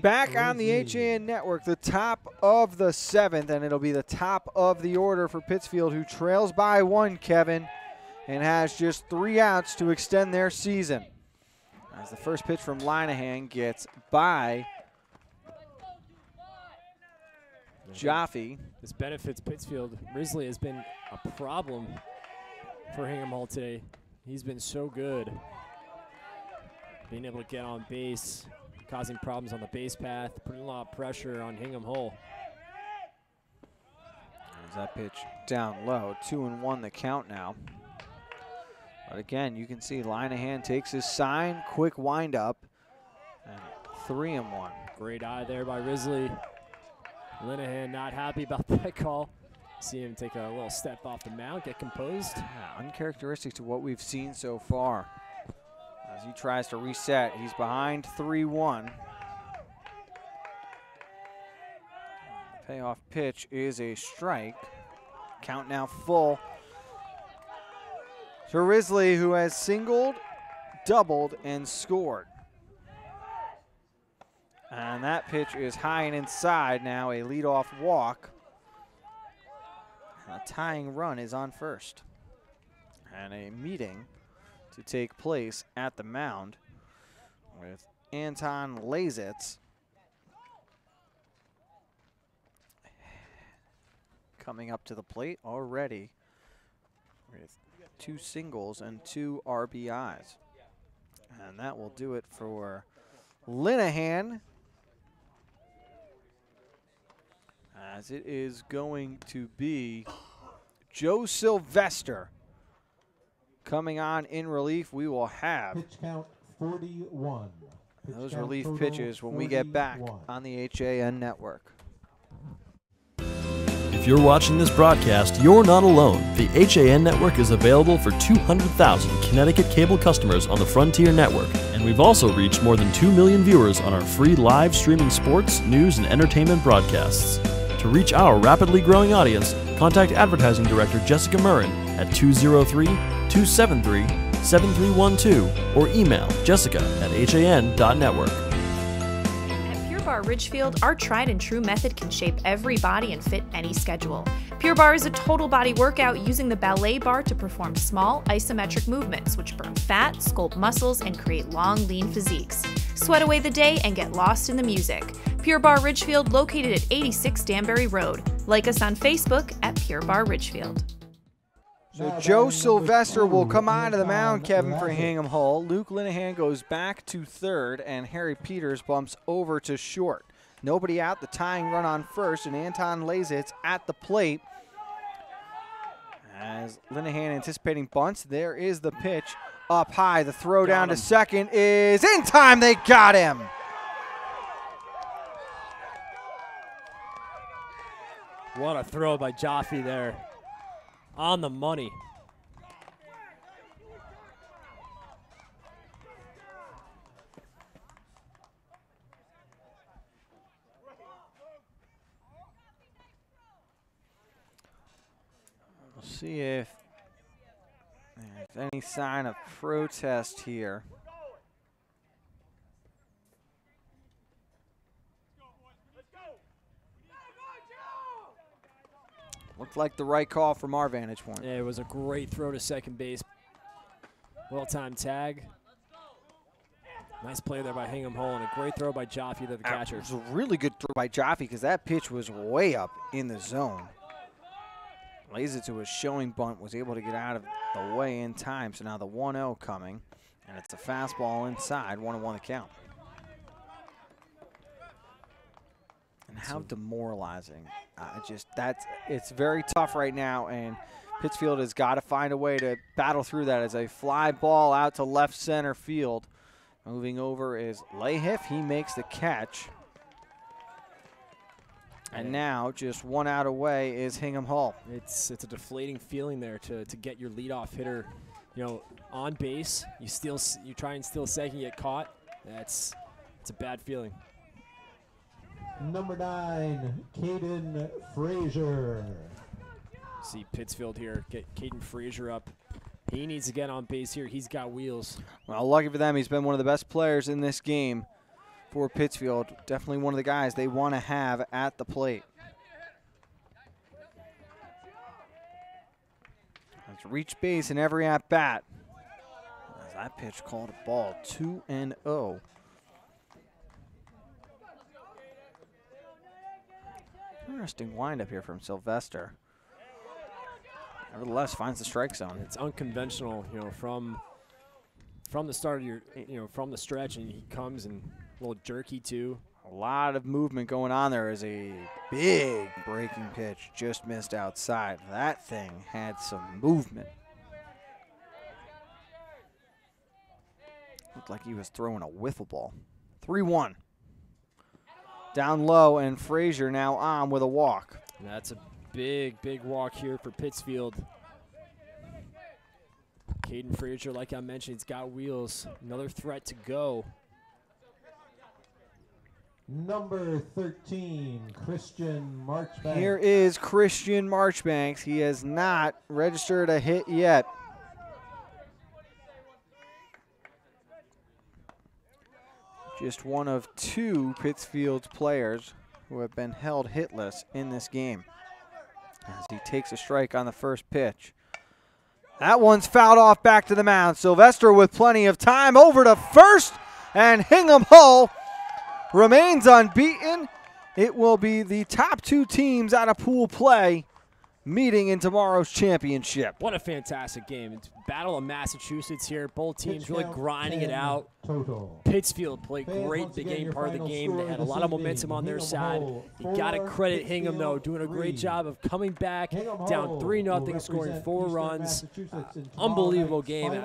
Back on the HAN Network, the top of the 7th, and it'll be the top of the order for Pittsfield, who trails by 1, Kevin, and has just 3 outs to extend their season. As the first pitch from Linehan gets by Jaffe. This benefits Pittsfield. Risley has been a problem for Hingham-Hull today. He's been so good, being able to get on base, causing problems on the base path, putting a lot of pressure on Hingham-Hull. There's that pitch down low. 2-1 the count now. But again, you can see Linehan takes his sign, quick windup, and 3-1. Great eye there by Risley. Linehan not happy about that call. See him take a little step off the mound, get composed. Yeah, uncharacteristic to what we've seen so far. As he tries to reset, he's behind 3-1. Payoff pitch is a strike. Count now full. To Risley, who has singled, doubled, and scored. And that pitch is high and inside now, a leadoff walk. A tying run is on first. And a meeting to take place at the mound with Anton Lazitz coming up to the plate already with 2 singles and 2 RBIs. And that will do it for Linehan, as it is going to be Joe Sylvester coming on in relief. We will have Pitch count 41. Those relief pitches when we get back on the HAN Network. If you're watching this broadcast, you're not alone. The HAN Network is available for 200,000 Connecticut cable customers on the Frontier Network, and we've also reached more than 2 million viewers on our free live streaming sports, news, and entertainment broadcasts. To reach our rapidly growing audience, contact Advertising Director Jessica Murrin at 203-273-7312 or email jessica@han.network. At Pure Barre Ridgefield, our tried and true method can shape every body and fit any schedule. Pure Barre is a total body workout using the ballet bar to perform small isometric movements which burn fat, sculpt muscles, and create long, lean physiques. Sweat away the day and get lost in the music. Pure Barre Ridgefield, located at 86 Danbury Road. Like us on Facebook at Pure Barre Ridgefield. So Joe Sylvester will come onto the mound, Kevin, for Hingham-Hull. Luke Linehan goes back to third, and Harry Peters bumps over to short. Nobody out, the tying run on first, and Anton Lazitz at the plate. As Linehan anticipating bunts, there is the pitch up high. The throw down to second is in time. They got him. What a throw by Jaffe there. On the money. We'll see if there's any sign of protest here. Looked like the right call from our vantage point. Yeah, it was a great throw to second base. Well-timed tag. Nice play there by Hingham-Hull, and a great throw by Jaffe, the catcher. It was a really good throw by Jaffe because that pitch was way up in the zone. Lays it to a showing bunt, was able to get out of the way in time. So now the 1-0 coming, and it's a fastball inside, 1-1 the count. And how demoralizing. It's very tough right now, and Pittsfield has got to find a way to battle through that as a fly ball out to left center field. Moving over is Lahiff. He makes the catch. And now just one out away is Hingham-Hull. It's a deflating feeling there to get your leadoff hitter, on base. You try and steal second, get caught. It's a bad feeling. Number 9, Caden Frazier. See Pittsfield here get Caden Frazier up. He needs to get on base here. He's got wheels. Well, lucky for them, he's been one of the best players in this game for Pittsfield. Definitely one of the guys they want to have at the plate. Let's reach base in every at-bat. That pitch called a ball, 2-0. Interesting windup here from Sylvester. Nevertheless, finds the strike zone. It's unconventional, from the start of from the stretch, and he comes and a little jerky too. A lot of movement going on there as a big breaking pitch just missed outside. That thing had some movement. Looked like he was throwing a wiffle ball. 3-1. Down low, and Frazier now on with a walk. And that's a big walk here for Pittsfield. Caden Frazier, like I mentioned, he's got wheels. Another threat to go. Number 13, Christian Marchbanks. Here is Christian Marchbanks. He has not registered a hit yet. Just one of 2 Pittsfield players who have been held hitless in this game. As he takes a strike on the first pitch. That one's fouled off back to the mound. Sylvester with plenty of time over to first, and Hingham-Hull remains unbeaten. It will be the top 2 teams out of pool play meeting in tomorrow's championship. What a fantastic game. It's Battle of Massachusetts here. Both teams really grinding it out. Total. Pittsfield played great the game part of the game. They had a lot of momentum on their side. You got to credit Hingham, though, doing a great job of coming back down 3-0, scoring 4 runs. Unbelievable game.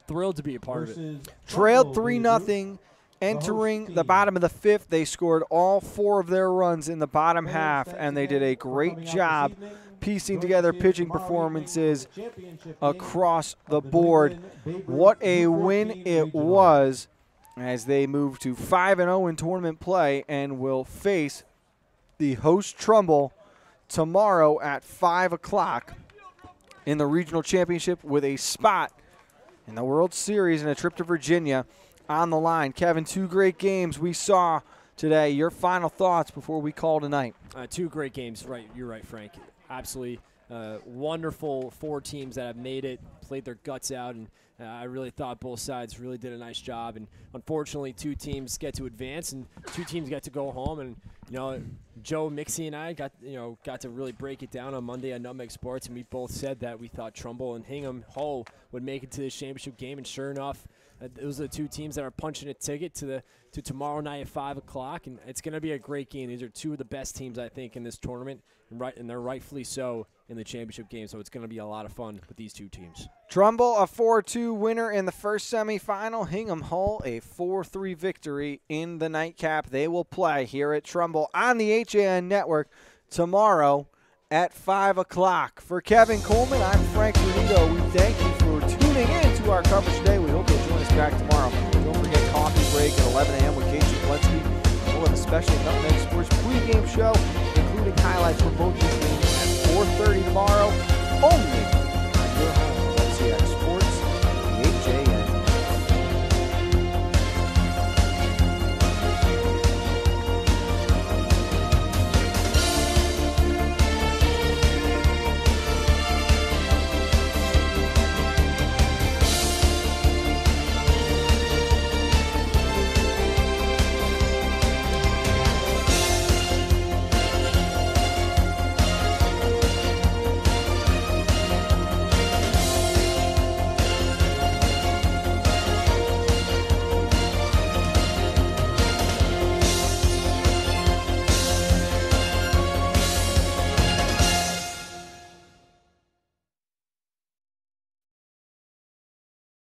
Thrilled to be a part of it. Trailed 3-0. Entering the bottom of the 5th, they scored all 4 of their runs in the bottom half, and they did a great job piecing together pitching performances across the board. What a win it was as they move to 5-0 in tournament play and will face the host Trumbull tomorrow at 5 o'clock in the regional championship with a spot in the World Series and a trip to Virginia on the line. Kevin, 2 great games we saw today. Your final thoughts before we call tonight? 2 great games. Right, you're right, Frank. Absolutely wonderful 4 teams that have made it, played their guts out, and I really thought both sides really did a nice job. And unfortunately, 2 teams get to advance, and 2 teams get to go home. And Joe Mixie and I got to really break it down on Monday on Nutmeg Sports, and we both said that we thought Trumbull and Hingham-Hull would make it to the championship game, and sure enough, those are the 2 teams that are punching a ticket to tomorrow night at 5 o'clock, and it's going to be a great game. These are 2 of the best teams, I think, in this tournament, and they're rightfully so in the championship game, so it's going to be a lot of fun with these 2 teams. Trumbull, a 4-2 winner in the first semifinal. Hingham-Hull, a 4-3 victory in the nightcap. They will play here at Trumbull on the HAN Network tomorrow at 5 o'clock. For Kevin Coleman, I'm Frank Renito. We thank you for tuning in to our coverage today. We hope you'll join us back tomorrow. Don't forget coffee break at 11 a.m. with Casey Pletsky. We'll have a special Nutmeg Sports pregame show, including highlights from both these games at 4:30 tomorrow.